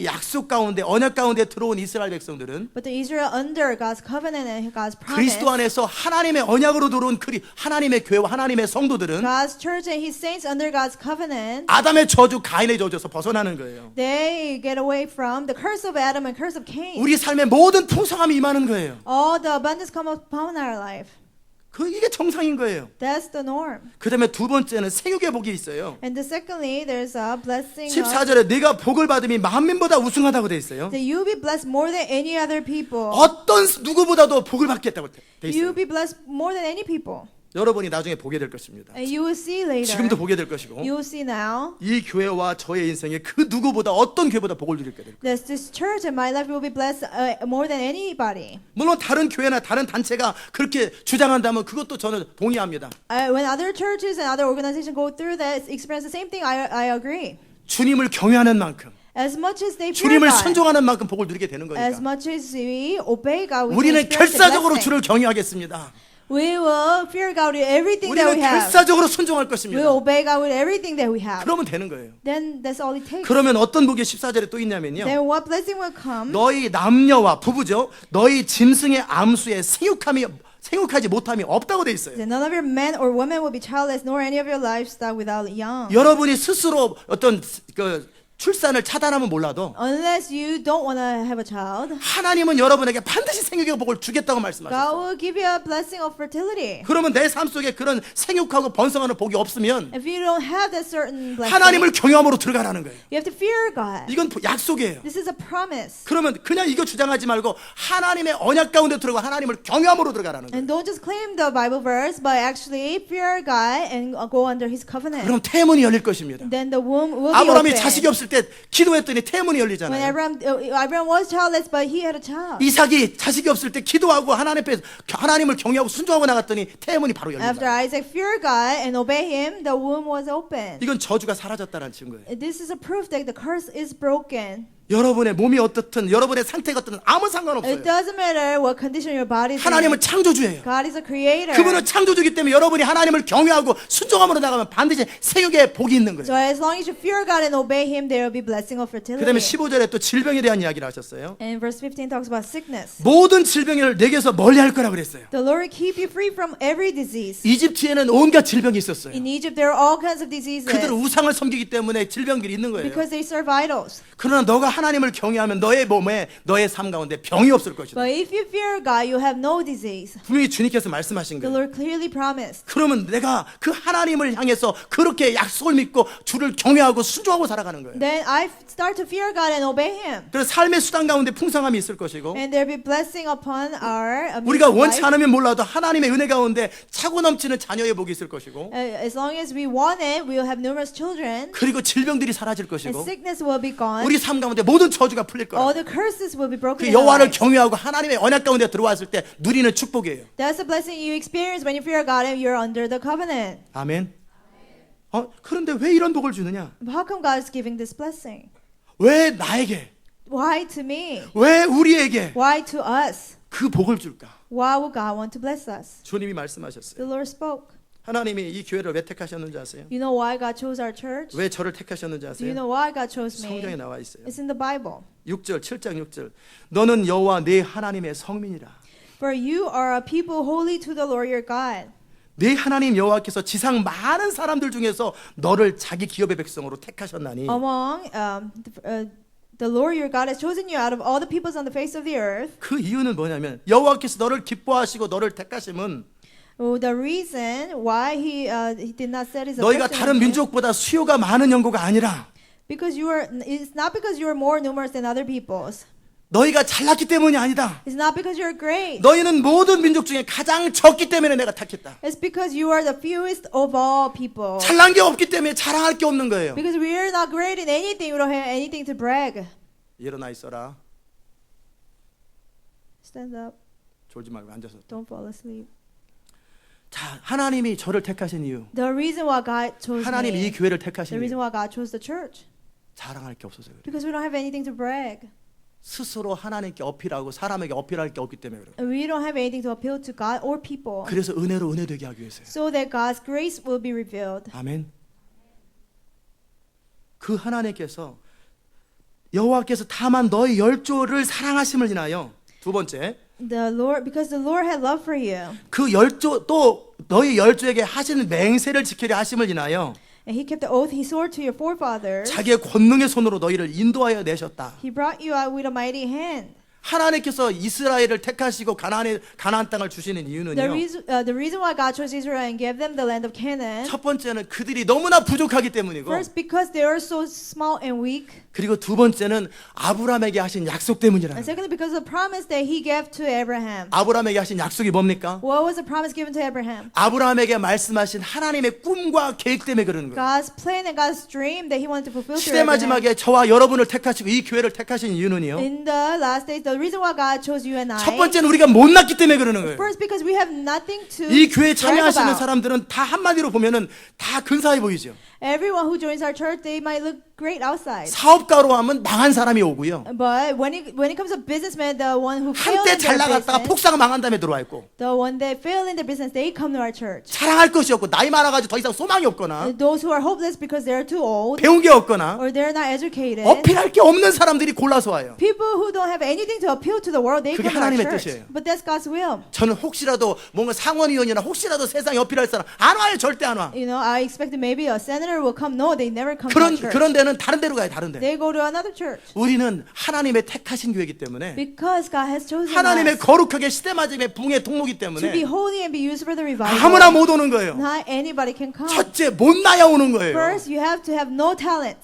약속 가운데 언약 가운데 들어온 이스라엘 백성들은 But the Israel under God's covenant and God's promise, 그리스도 안에서 하나님의 언약으로 들어온 하나님의 교회와 하나님의 성도들은 God's church and His saints under God's covenant, 아담의 저주, 가인의 저주에서 벗어나는 거예요. they get away from the curse of Adam and curse of Cain. 우리 삶에 모든 풍성함이 임하는 거예요. All the abundance come upon our life. 이게 정상인 거예요. That's the norm. 그 다음에 두 번째는 생육의 복이 있어요. And the secondly, there's a blessing of 14절에 네가 복을 받음이 만민보다 우승하다고 돼 있어요. that you be blessed more than any other people. 어떤 누구보다도 복을 받겠다고 돼 You 있어요. be blessed more than any people. 여러분이 나중에 보게 될 것입니다. And you will see later. 지금도 보게 될 것이고 You will see now 이 교회와 저의 인생에 그 누구보다 어떤 교회보다 복을 누리게 될 거예요. that this church and my life will be blessed more than anybody. 물론 다른 교회나 다른 단체가 그렇게 주장한다면 그것도 저는 동의합니다. When other churches and other organizations go through that, experience the same thing, I agree. 주님을 경외하는 만큼 As much as they fear 주님을 God, 순종하는 만큼 복을 누리게 되는 as 거니까 much as we obey God, we can 우리는 experience the 결사적으로 blessing. 주를 경외하겠습니다. We will fear God with everything that 우리는 we have. 결사적으로 순종할 We 것입니다. will obey God with everything that we have. 그러면 되는 거예요. Then that's all it takes. 그러면 어떤 복이 14절에 또 있냐면요. Then what blessing will come? 너희 남녀와 부부죠. 너희 짐승의 암수에 생육하지 못함이 없다고 돼 있어요. Then none of your men or women will be childless, nor any of your livestock without young. 여러분이 스스로 어떤 출산을 차단하면 몰라도 Unless you don't want to have a child, 하나님은 여러분에게 반드시 생육의 복을 주겠다고 God 말씀하셨어요. will give you a blessing of fertility. 그러면 내 삶 속에 그런 생육하고 번성하는 복이 없으면 If you don't have that certain blessing, 하나님을 경외함으로 들어가라는 거예요. you have to fear God. 이건 약속이에요. This is a promise. 그러면 그냥 이거 주장하지 말고 하나님의 언약 가운데 들어가 하나님을 경외함으로 들어가라는 거예요. And don't just claim the Bible verse, but actually fear God and go under His covenant. 그럼 태문이 열릴 것입니다. Then the womb will be 아브라함이 open. 자식이 없을 때 기도했더니 태문이 When 열리잖아요. Abraham was childless, but he had a child. 이삭이 자식이 없을 때 기도하고 하나님을 경외하고 순종하고 나갔더니 태문이 바로 After 열린다. Isaac feared God and obeyed Him, the womb was open. 이건 저주가 사라졌다는 증거예요. This is a proof that the curse is broken. 여러분의 몸이 어떻든 여러분의 상태가 어떻든 아무 상관없어요. It doesn't matter what condition your body is in. 하나님은 창조주예요. God is a creator. 그분은 창조주기 때문에 여러분이 하나님을 경외하고 순종함으로 나가면 반드시 생육의 복이 있는 So 거예요. as long as you fear God and obey Him, there will be blessing of 그 fertility. 다음에 15절에 또 질병에 대한 이야기를 하셨어요. And verse 15 talks about sickness. 모든 질병을 내게서 멀리할 거라 그랬어요. The Lord will keep you free from every disease. 이집트에는 온갖 질병이 있었어요. In Egypt, there are all kinds of diseases 그들은 우상을 섬기기 때문에 질병들이 있는 거예요. because they serve idols. 그러나 너가 하나님을 경외하면 너의 몸에 너의 삶 가운데 병이 없을 것이다. But if you fear God, you have no disease. 분명히 주님께서 말씀하신 The 거예요. Lord clearly promised. 그러면 내가 그 하나님을 향해서 그렇게 약속을 믿고 주를 경외하고 순종하고 살아가는 거예요. Then I start to fear God and obey Him. 그래서 삶의 수단 가운데 풍성함이 있을 것이고 And there will be blessing upon our 우리가 life. 원치 않으면 몰라도 하나님의 은혜 가운데 차고 넘치는 자녀의 복이 있을 것이고 As long as we want it, we will have numerous children. 그리고 질병들이 사라질 And 것이고 sickness will be gone. 우리 삶 가운데 모든 저주가 풀릴 All 거라. the curses will be broken. 그 in our 여호와를 lives. 경외하고 하나님의 언약 가운데 들어왔을 때 누리는 축복이에요. That's the blessing you experience when you fear God and you're under the covenant. 아멘. 그런데 왜 이런 복을 주느냐? But how come God is giving this blessing? 왜 나에게? Why to me? 왜 우리에게 Why to us? 그 복을 줄까? Why would God want to bless us? 주님이 말씀하셨어요. The Lord spoke. 하나님이 이 교회를 왜 택하셨는지 아세요? You know why God chose our church? 왜 저를 택하셨는지 Do you 아세요? know why God chose me? 성경에 나와 있어요. It's in the Bible. 6절, 7장 6절. 너는 여호와 네 하나님의 성민이라. For you are a people holy to the Lord your God. 네 하나님 여호와께서 지상 많은 사람들 중에서 너를 자기 기업의 백성으로 택하셨나니 Among the Lord your God has chosen you out of all the peoples on the face of the earth. 그 이유는 뭐냐면 여호와께서 너를 기뻐하시고 너를 택하심은 The reason why he did not set his 너희가 affection 다른 on you, 민족보다 수요가 많은 연고가 아니라 because it's not because you are more numerous than other peoples. 너희가 잘났기 때문이 아니다. It's not because you're great. 너희는 모든 민족 중에 가장 적기 때문에 내가 택했다. It's because you are the fewest of all people. 잘난 게 없기 때문에 자랑할 게 없는 거예요. Because we are not great in anything, we don't have anything to brag. 일어나 있어라. Stand up, 졸지 말고 앉아서. don't fall asleep. 자, 하나님이 저를 택하신 이유. The reason why God chose 하나님이 이 me, 교회를 the 택하신 reason 이유. why God chose the church, 자랑할 게 없어서 그래요. because we don't have anything to brag. 스스로 하나님께 어필하고 사람에게 어필할 게 없기 때문에 그래요. We don't have anything to appeal to God or people, 그래서 은혜로 은혜되게 하기 위해서요. so that God's grace will be revealed. 아멘. 그 하나님께서 여호와께서 다만 너희 열조를 사랑하심을 인하여 두 번째 because the Lord had love for you, 그 열조 또 너희 열조에게 하시는 맹세를 지키려 하심을 인하여 and He kept the oath He swore to your forefathers. 자기의 권능의 손으로 너희를 인도하여 내셨다. He brought you out with a mighty hand. 하나님께서 이스라엘을 택하시고 가나안 땅을 주시는 이유는요. The reason why God chose Israel and gave them the land of Canaan, 첫 번째는 그들이 너무나 부족하기 때문이고, first because they are so small and weak, 그리고 두 번째는 아브라함에게 하신 약속 때문이라는 and 거예요. secondly because of the promise that He gave to Abraham. 아브라함에게 하신 약속이 뭡니까? What was the promise given to Abraham? 아브라함에게 말씀하신 하나님의 꿈과 계획 때문에 그러는 거예요. God's plan and God's dream that He wanted to fulfill through 시대 Abraham. 마지막에 저와 여러분을 택하시고 이 교회를 택하신 이유는요. In the last days, the reason why God chose you and I, 첫 번째는 우리가 못났기 때문에 그러는 거예요. first because we have nothing to 이 교회에 brag 참여하시는 about. 사람들은 다 한마디로 보면은 다 근사해 보이죠. Everyone who joins our church, they might look great outside. 사업가로 하면 망한 사람이 오고요. But when it comes to businessmen, the one who failed 한때 in 잘 their 나갔다가 business, 폭삭 망한 다음에 들어와 있고, the one that failed in their business, they come to our church. 자랑할 것이 없고 나이 많아가지고 더 이상 소망이 없거나 Those who are hopeless because they're too old 배운 게 없거나 or they're not educated, 어필할 게 없는 사람들이 골라서 와요. people who don't have anything to appeal to the world, they 그게 come to our 하나님의 church. 뜻이에요. But that's God's will. 저는 혹시라도 뭔가 상원의원이나 혹시라도 세상에 어필할 사람 안 와요. 절대 안 와. You know, I expected maybe a senator will come. No, they never come to our church. 그런 데는 다른 데로 가요. 다른 데. They go to another church. 우리는 하나님의 택하신 교회이기 때문에 Because God has chosen 하나님의 us 거룩하게 시대마지막의 붕의 통로기 to be 때문에 holy and be used for the revival. 아무나 못 오는 거예요. Not anybody can come. 첫째 못나야 오는 거예요. First, you have to have no talent.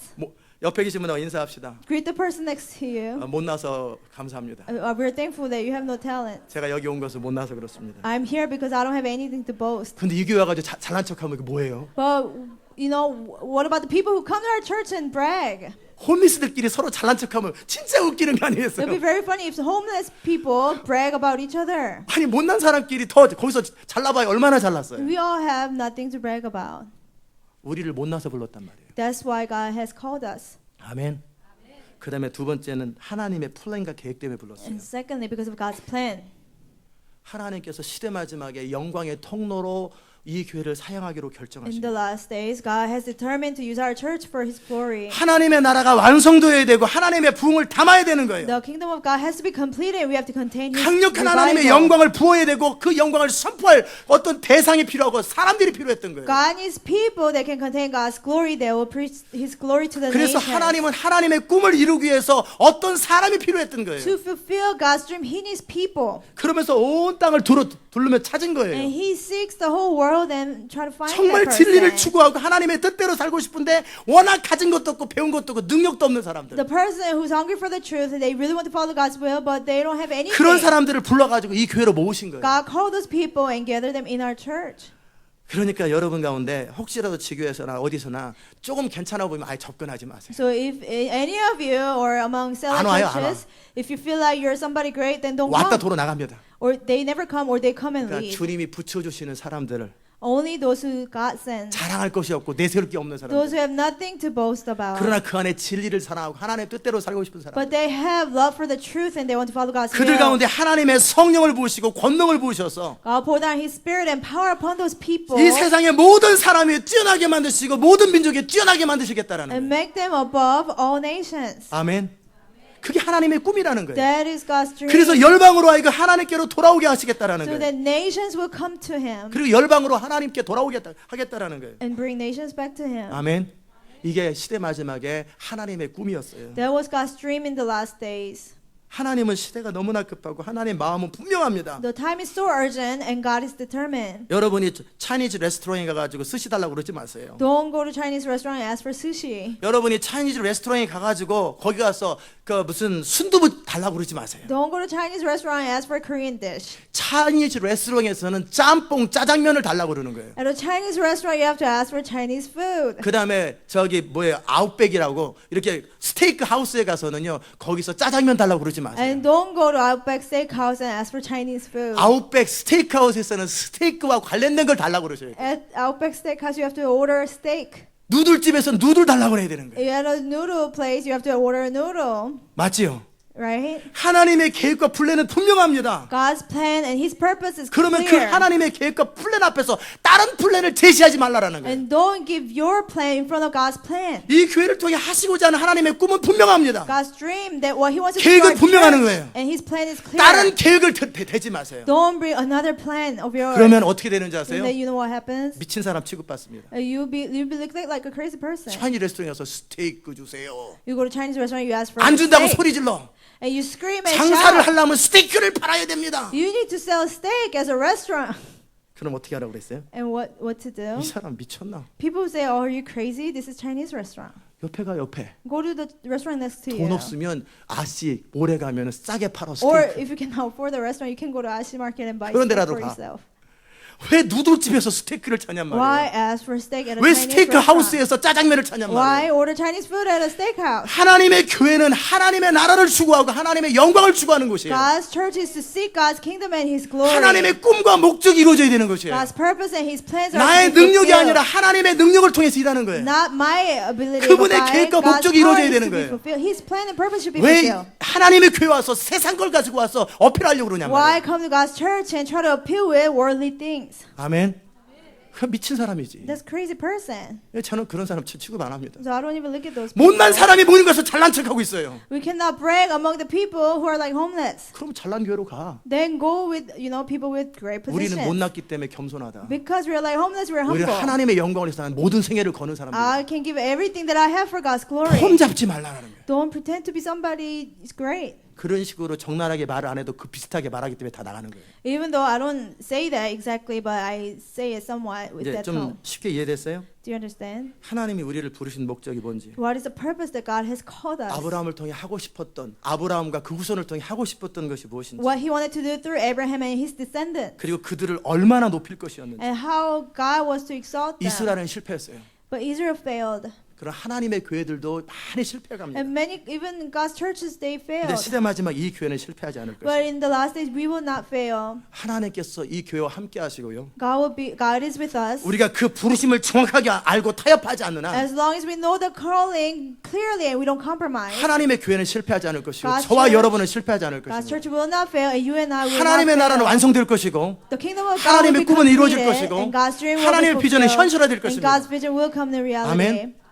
옆에 계신 분하고 인사합시다. Greet the person next to you. 못나서 감사합니다. We're thankful that you have no talent. 제가 여기 온 것은 못나서 그렇습니다. I'm here because I don't have anything to boast. 근데 이 교회 와가지고 잘난 척하면 이게 뭐예요? But you know, what about the people who come to our church and brag? 홈리스들끼리 서로 잘난 척하면 진짜 웃기는 거 아니겠어요? It'd be very funny if the homeless people brag about each other. 아니 못난 사람끼리 더 거기서 잘나봐야 얼마나 잘났어요. We all have nothing to brag about. 우리를 못나서 불렀단 말이에요. That's why God has called us. 아멘. 그 다음에 두 번째는 하나님의 플랜과 계획 때문에 불렀어요. And secondly, because of God's plan. 하나님께서 시대 마지막에 영광의 통로로 이 교회를 사용하기로 In the 결정하십니다. last days, God has determined to use our church for His glory. 하나님의 나라가 완성되어야 되고 하나님의 부흥을 담아야 되는 거예요. The kingdom of God has to be completed. We have to contain His 강력한 하나님의 revival. 영광을 부어야 되고 그 영광을 선포할 어떤 대상이 필요하고 사람들이 필요했던 거예요. God needs people that can contain God's glory that will preach His glory to the 그래서 nations. 하나님은 하나님의 꿈을 이루기 위해서 어떤 사람이 필요했던 거예요. To fulfill God's dream, He needs people. 그러면서 온 땅을 둘르며 찾은 거예요. And He seeks the whole world and try to find 정말 that 진리를 person. 추구하고 하나님의 뜻대로 살고 싶은데 워낙 가진 것도 없고 배운 것도 없고 능력도 없는 사람들. The person who's hungry for the truth and they really want to follow God's will, but they don't have anything. 그런 사람들을 불러가지고 이 교회로 모으신 거예요. God called those people and gathered them in our church. 그러니까 여러분 가운데 혹시라도 지교에서나 어디서나 조금 괜찮아 보이면 아예 접근하지 마세요. So if any of you or among 안 Select 와요, 안 churches, if you feel like you're somebody great, then don't 왔다 come. 도로 나갑니다. Or they never come, or they come and 그러니까 leave. 주님이 붙여주시는 사람들을 Only those who God sends. 자랑할 것이 없고 내세울 게 없는 Those 사람들. who have nothing to boast about. 그러나 그 안에 진리를 사랑하고 하나님의 뜻대로 살고 싶은 사람. But they have love for the truth and they want to follow God's 그들 will. 가운데 하나님의 성령을 부으시고 권능을 부으셔서 God poured down His Spirit and power upon those people 이 세상의 모든 사람이 뛰어나게 만드시고 모든 민족이 뛰어나게 만드시겠다라는 and 거예요. make them above all nations. 아멘. 그게 하나님의 꿈이라는 거예요. That is God's dream. 그래서 열방으로 하여금 하나님께로 돌아오게 하시겠다라는 So 거예요. that nations will come to Him 그리고 열방으로 하나님께 돌아오게 하겠다라는 거예요. and bring nations back to Him. 아멘. 이게 시대 마지막에 하나님의 꿈이었어요. That was God's dream in the last days. 하나님은 시대가 너무나 급하고 하나님의 마음은 분명합니다. The time is so urgent and God is determined. 여러분이 차이니즈 레스토랑에 가가지고 스시 달라고 그러지 마세요. Don't go to Chinese restaurant and ask for sushi. 여러분이 차이니즈 레스토랑에 가가지고 거기 가서 그 무슨 순두부 달라고 그러지 마세요. Don't go to Chinese restaurant and ask for Korean dish. 차이니즈 레스토랑에서는 짬뽕 짜장면을 달라고 그러는 거예요. At a Chinese restaurant, you have to ask for Chinese food. 그 다음에 저기 뭐예요 아웃백이라고 이렇게 스테이크 하우스에 가서는요 거기서 짜장면 달라고 그러지 마세요. And don't go to Outback Steakhouse and ask for Chinese food. 아웃백 스테이크 하우스에서는 스테이크와 관련된 걸 달라고 그러셔요. At Outback Steakhouse, you have to order steak. 누들집에서 누들 달라고 해야 되는 거예요. At a noodle place, you have to order a noodle. 맞지요? right? 하나님의 계획과 플랜은 분명합니다. God's plan and His purpose is 그러면 그 clear. 하나님의 계획과 플랜 앞에서 다른 플랜을 제시하지 말라라는 거예요. And don't give your plan in front of God's plan. 이 교회를 통해 하시고자 하는 하나님의 꿈은 분명합니다. God's dream that what He wants to do 계획은 in our 분명하는 church, 거예요. and His plan is clear. 다른 계획을 대지 마세요. Don't bring another plan of yours. 그러면 어떻게 되는지 And 아세요? then you know what happens? 미친 사람 취급받습니다. You'll be look like a crazy person. 차이니즈 레스토랑에 가서 스테이크 주세요. You go to Chinese restaurant, you ask for 안 준다고 steak, 소리 질러. and you scream and 장사를 shout. 하려면 스테이크를 팔아야 됩니다. You need to sell steak as a restaurant. 그럼 어떻게 하라고 그랬어요? And what to do? 이 사람 미쳤나? People say, "Oh, are you crazy? This is Chinese restaurant. 옆에 가 옆에. Go to the restaurant next to 돈 you." 없으면 아씨 오래 가면 싸게 팔아 Or 스테이크. if you cannot afford the restaurant, you can go to Ashi Market and buy 그런 steak 데라도 for 가. yourself. 왜 누들집에서 스테이크를 찾냔 Why 말이에요. ask for steak at a 왜 Chinese 스테이크 restaurant? 하우스에서 짜장면을 찾냔 Why 말이에요. order Chinese food at a steakhouse? 하나님의 교회는 하나님의 나라를 추구하고 하나님의 영광을 추구하는 곳이에요. God's church is to seek God's kingdom and His glory. 하나님의 꿈과 목적이 이루어져야 되는 것이에요. God's purpose and His plans are 나의 to be 능력이 fulfilled. 아니라 하나님의 능력을 통해서 일하는 거예요. Not my ability, 그분의 but by 계획과 God's 목적이 power 이루어져야 is 되는 to be 거예요. fulfilled. His plan and purpose should be 왜 fulfilled. 하나님의 교회 와서 세상 걸 가지고 와서 어필하려고 그러냐 Why 말이에요. come to God's church and try to appeal with worldly things? 아멘. 그 미친 사람이지. That's crazy person. 저는 그런 사람 취급 안 합니다. So I don't even look at those people. 못난 사람이 모인 것을 잘난 척하고 있어요. We cannot brag among the people who are like homeless. 그럼 잘난 교회로 가. Then go with people with great 우리는 positions. 못났기 때문에 겸손하다. Because we're like homeless, we're 우리는 humble. 하나님의 영광을 위해서 모든 생애를 거는 사람들. I can give everything that I have for God's glory. 폼 잡지 말라는 거예요. Don't pretend to be somebody is great. 그런 식으로 적나라하게 말을 안 해도 그 비슷하게 말하기 때문에 다 나가는 거예요. Even though I don't say that exactly, but I say it somewhat with 이제 that tone. 좀 쉽게 이해됐어요? Do you understand? 하나님이 우리를 부르신 목적이 뭔지. What is the purpose that God has called us? 아브라함을 통해 하고 싶었던 아브라함과 그 후손을 통해 하고 싶었던 것이 무엇인지. What He wanted to do through Abraham and his descendants, 그리고 그들을 얼마나 높일 것이었는지. and how God was to exalt them. 이스라엘은 실패했어요. But Israel failed, 그런 하나님의 교회들도 많이 실패갑니다. and many, even God's churches, they 근데 failed. 시대 마지막 이 교회는 실패하지 않을 But 것이에요. in the last days, we will not fail. 하나님께서 이 교회와 함께 하시고요. God is with us. 우리가 그 부르심을 정확하게 알고 타협하지 않는 한 As long as we know the calling clearly and we don't compromise, 하나님의 교회는 실패하지 않을 것이고 God's 저와 church- 여러분은 실패하지 않을 God's 것입니다. church will not fail, and you and I will 하나님의 not 나라는 fail. 완성될 것이고 The kingdom of God 하나님의 will be 꿈은 이루어질 completed, 것이고 and God's dream will 하나님의 be 비전은 fulfilled, 현실화될 and 것입니다. God's vision will come to reality. 아멘.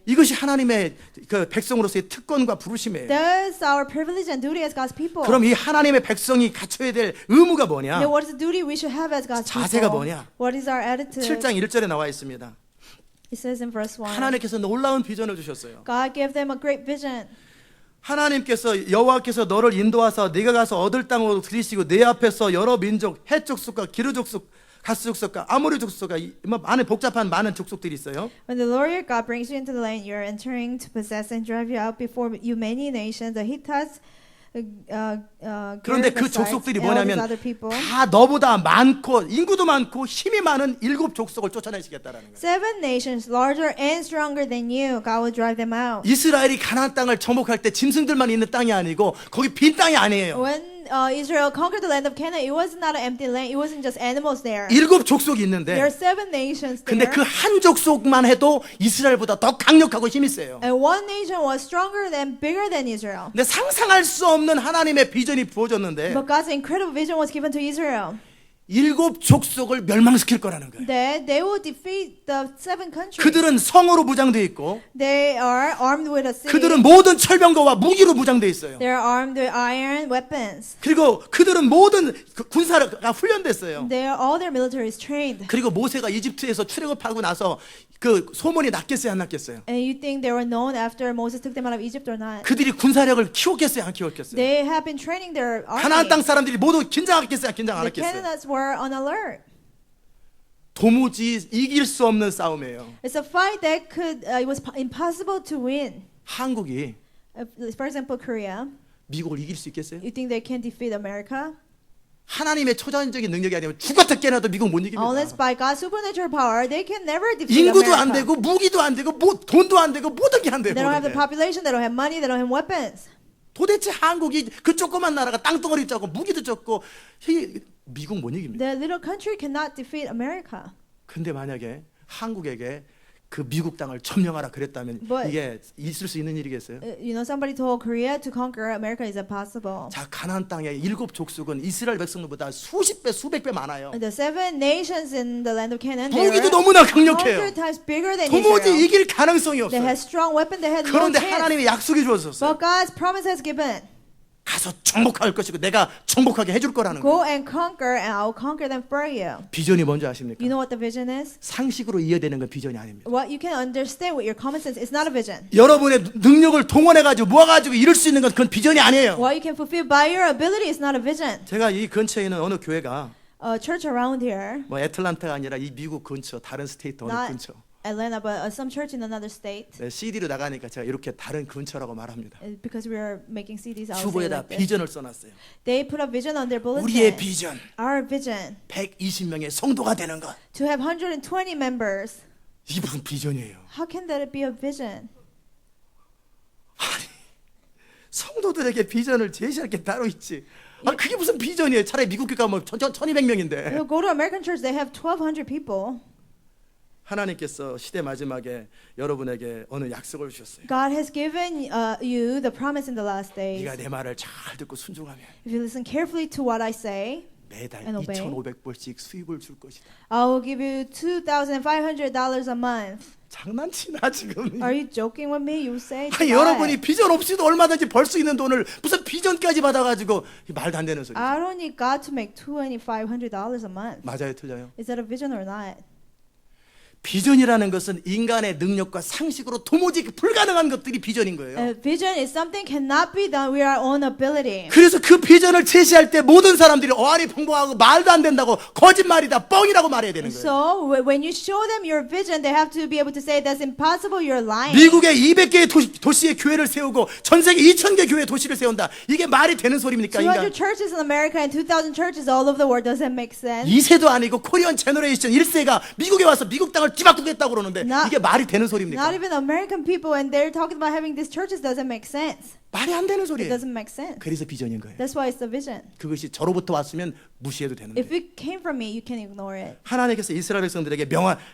이것이 하나님의 그 백성으로서의 특권과 부르심이에요. That's our privilege and duty as God's people. 그럼 이 하나님의 백성이 갖춰야 될 의무가 뭐냐? Then what is the duty we should have as God's 자세가 people? 뭐냐? What is our attitude? 7장 1절에 나와 있습니다. It says in verse 1. 하나님께서 놀라운 비전을 주셨어요. God gave them a great vision. 하나님께서 여호와께서 너를 인도하사 네가 가서 얻을 땅으로 들이시고 내 앞에서 여러 민족, 헷 족속과 기르 족속, 가스 족속과 아모리 족속과 많은 복잡한 많은 족속들이 있어요. When the Lord your God brings you into the land you are entering to possess and drive you out before you many nations, the Hittites, 그런데 그 Girgashites, 족속들이 and all these 뭐냐면 other people. 다 너보다 많고 인구도 많고 힘이 많은 7 족속을 쫓아내시겠다라는 거예요. 7 nations larger and stronger than you, God will drive them out. 이스라엘이 가나안 땅을 정복할 때 짐승들만 있는 땅이 아니고 거기 빈 땅이 아니에요. When Israel conquered the land of Canaan, it was not an empty land. It wasn't just animals there. 7 족속이 There 있는데 are 7 nations 근데 there. 그 한 족속만 해도 이스라엘보다 더 강력하고 힘이 세요. And one nation was stronger than, bigger than Israel. 근데 상상할 수 없는 하나님의 비전이 부어졌는데 But God's incredible vision was given to Israel. 7 족속을 멸망시킬 거라는 거예요. That they will defeat the 7 countries. 그들은 성으로 무장되어 있고 They are armed with a city. 그들은 모든 철병거와 무기로 무장되어 있어요. They are armed with iron weapons. 그리고 그들은 모든 군사가 훈련됐어요. They are, all their military is trained. 그리고 모세가 이집트에서 출애굽하고 나서 그 소문이 났겠어요, 안 났겠어요? And you think they were known after Moses took them out of Egypt or not? 그들이 군사력을 키웠겠어요, 안 키웠겠어요? They have been training their 가나안 땅 army. 사람들이 모두 긴장했겠어요, 긴장 안 The 했겠어요? Canaanites were on alert. 도무지 이길 수 없는 싸움이에요. It's a fight that it was impossible to win. 한국이 For example, Korea. 미국을 이길 수 있겠어요? You think they can defeat America? 하나님의 초자연적인 능력이 아니면 죽었다 깨나도 미국 못 이깁니다. Unless by God's supernatural power, they can never defeat 인구도 America. 안 되고 무기도 안 되고 돈도 안 되고 모든 게 안 돼요. They don't have the 모든 게. population, they don't have money, they don't have weapons. 도대체 한국이 그 조그만 나라가 땅덩어리 작고 무기도 적고 미국 못 이깁니다. The little country cannot defeat America. 근데 만약에 한국에게 그 미국 땅을 점령하라 그랬다면 But- 이게 있을 수 있는 일이겠어요? You know, somebody told Korea to conquer America is impossible. 자, 가나안 땅의 7 족속은 이스라엘 백성들보다 수십 배, 수백 배 많아요. The 7 nations in the land of Canaan, they 무기도 were 너무나 강력해요. 100 times bigger than 도무지 Israel. 이길 가능성이 They 없어요. had strong weapon. They had no 그런데 chance. 하나님의 약속이 주어졌어요. But God's promise has given. 가서 정복할 것이고 내가 정복하게 해줄 거라는 Go 거예요. and conquer, and I will conquer them for you. 비전이 뭔지 아십니까? You know what the vision is? 상식으로 이해되는 건 비전이 아닙니다. What you can understand with your common sense is not a vision. 여러분의 능력을 동원해가지고 모아가지고 이룰 수 있는 건 그건 비전이 아니에요. What you can fulfill by your ability is not a vision. 제가 이 근처에 있는 어느 교회가 A church around here, 뭐 애틀란타가 아니라 이 미국 근처 다른 스테이트 어느 Not- 근처 Atlanta, but some church in another state, 네, CD로 나가니까 제가 이렇게 다른 근처라고 말합니다. because we are making CDs, I would say 주보에다 like this. 비전을 써놨어요. They put a vision on their 우리의 bulletin. 비전 Our vision 120명의 성도가 되는 것. to have 120 members. 이게 무슨 비전이에요? How can that be a vision? 아니, 성도들에게 비전을 제시할 게 따로 있지. 아, 그게 무슨 비전이에요? 차라리 미국 교회가 뭐 1200명인데. You go to American church, they have 1,200 people. 하나님께서 시대 마지막에 여러분에게 어느 약속을 주셨어요. God has given you the promise in the last days. 네가 내 말을 잘 듣고 순종하면 If you listen carefully to what I say, 매달 And obey. 2,500불씩 수입을 줄 것이다. I will give you $2,500 a month. 장난치나 지금? Are you joking with me? You say. to 아니, God. 여러분이 비전 없이도 얼마든지 벌 수 있는 돈을 무슨 비전까지 받아가지고 말도 안 되는 소리. I don't need God to make $2,500 a month. 맞아요, 틀려요? Is that a vision or not? 비전이라는 것은 인간의 능력과 상식으로 도무지 불가능한 것들이 비전인 거예요. A vision is something cannot be done with our own ability. 그래서 그 비전을 제시할 때 모든 사람들이 어안이 벙벙하고 말도 안 된다고 거짓말이다 뻥이라고 말해야 되는 거예요. So when you show them your vision, they have to be able to say that's impossible. You're lying. 미국에 200개의 도시의 교회를 세우고 전 세계 2,000개 교회 도시를 세운다. 이게 말이 되는 소리입니까? 200 인간? churches in America and 2,000 churches all over the world doesn't make sense. 2세도 아니고 코리안 제너레이션 1세가 미국에 와서 미국 땅을 뒤바꾸겠다고 그러는데 Not- 이게 말이 되는 Not 소리입니까? even American people, and they're talking about having these churches doesn't make sense. 말이 안 되는 It 소리예요. doesn't make sense. 그래서 비전인 거예요. That's why it's the vision. 그것이 저로부터 왔으면 무시해도 되는데 If it came from me, you can ignore it. 하나님께서 이스라엘 백성들에게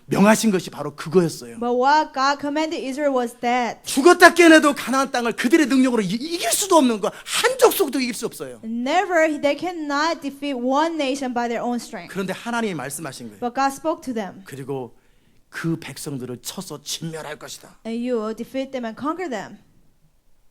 명하신 것이 바로 그거였어요. But what God commanded Israel was that 죽었다 깨내도 가나안 땅을 그들의 능력으로 이길 수도 없는 거 한 족속도 이길 수 없어요. never they cannot defeat one nation by their own strength. 그런데 하나님이 말씀하신 거예요. But God spoke to them, 그리고 그 백성들을 쳐서 진멸할 것이다. and you will defeat them and conquer them.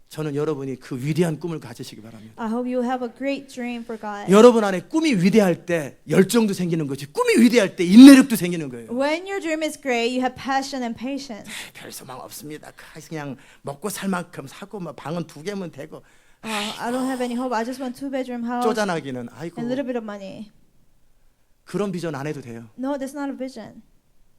저는 여러분이 그 위대한 꿈을 가지시기 바랍니다. I hope you have a great dream for God. 여러분 안에 꿈이 위대할 때 열정도 생기는 거지. 꿈이 위대할 때 인내력도 생기는 거예요. When your dream is great, you have passion and patience. 별 소망 없습니다. 그냥 먹고 살 만큼 사고 뭐 방은 2개면 되고 I don't have any hope. I just want 2-bedroom house 쪼잔하기는 아이고 and a little bit of money. 그런 비전 안 해도 돼요. No, that's not a vision.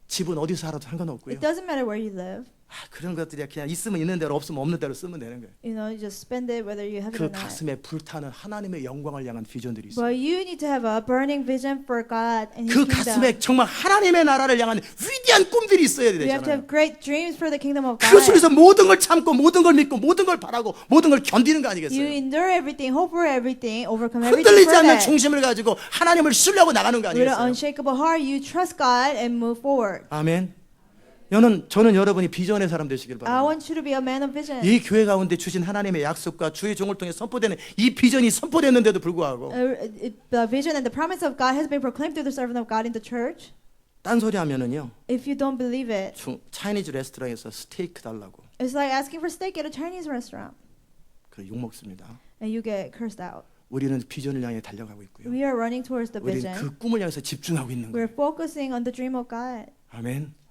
집은 어디서 살아도 상관없고요. It doesn't matter where you live. 그런 것들이 그냥 있으면 있는 대로 없으면 없는 대로 쓰면 되는 거예요. You know, you just spend it whether you have it 그 or not. 가슴에 불타는 하나님의 영광을 향한 비전들이 있어요. But you need to have a burning vision for God and 그 His kingdom. 가슴에 정말 하나님의 나라를 향한 위대한 꿈들이 있어야 You have to 되잖아요. have great dreams for the kingdom of 그 God. 속에서 모든 걸 참고 모든 걸 믿고 모든 걸 바라고 모든 걸 견디는 거 You 아니겠어요? endure everything, hope for everything, overcome everything 흔들리지 for 않는 that. 중심을 가지고 하나님을 신뢰하고 나가는 거 With an 아니겠어요? unshakable heart, you trust God and move forward. 아멘. 저는 여러분이 비전의 사람 되시길 I 바랍니다. want you to be a man of vision. 이 교회 가운데 주신 하나님의 약속과 주의 종을 통해 선포되는 이 비전이 선포됐는데도 불구하고 The vision and the promise of God has been proclaimed through the servant of God in the church. 딴소리 하면은요. If you don't believe it, 차이니즈 레스토랑에서 스테이크 달라고 it's like asking for steak at a Chinese restaurant 그 욕 먹습니다. and you get cursed out. 우리는 비전을 향해 달려가고 있고요. We are running towards the 우리는 vision. 그 꿈을 향해서 집중하고 있는 거예요. We're focusing on the dream of God. 아멘.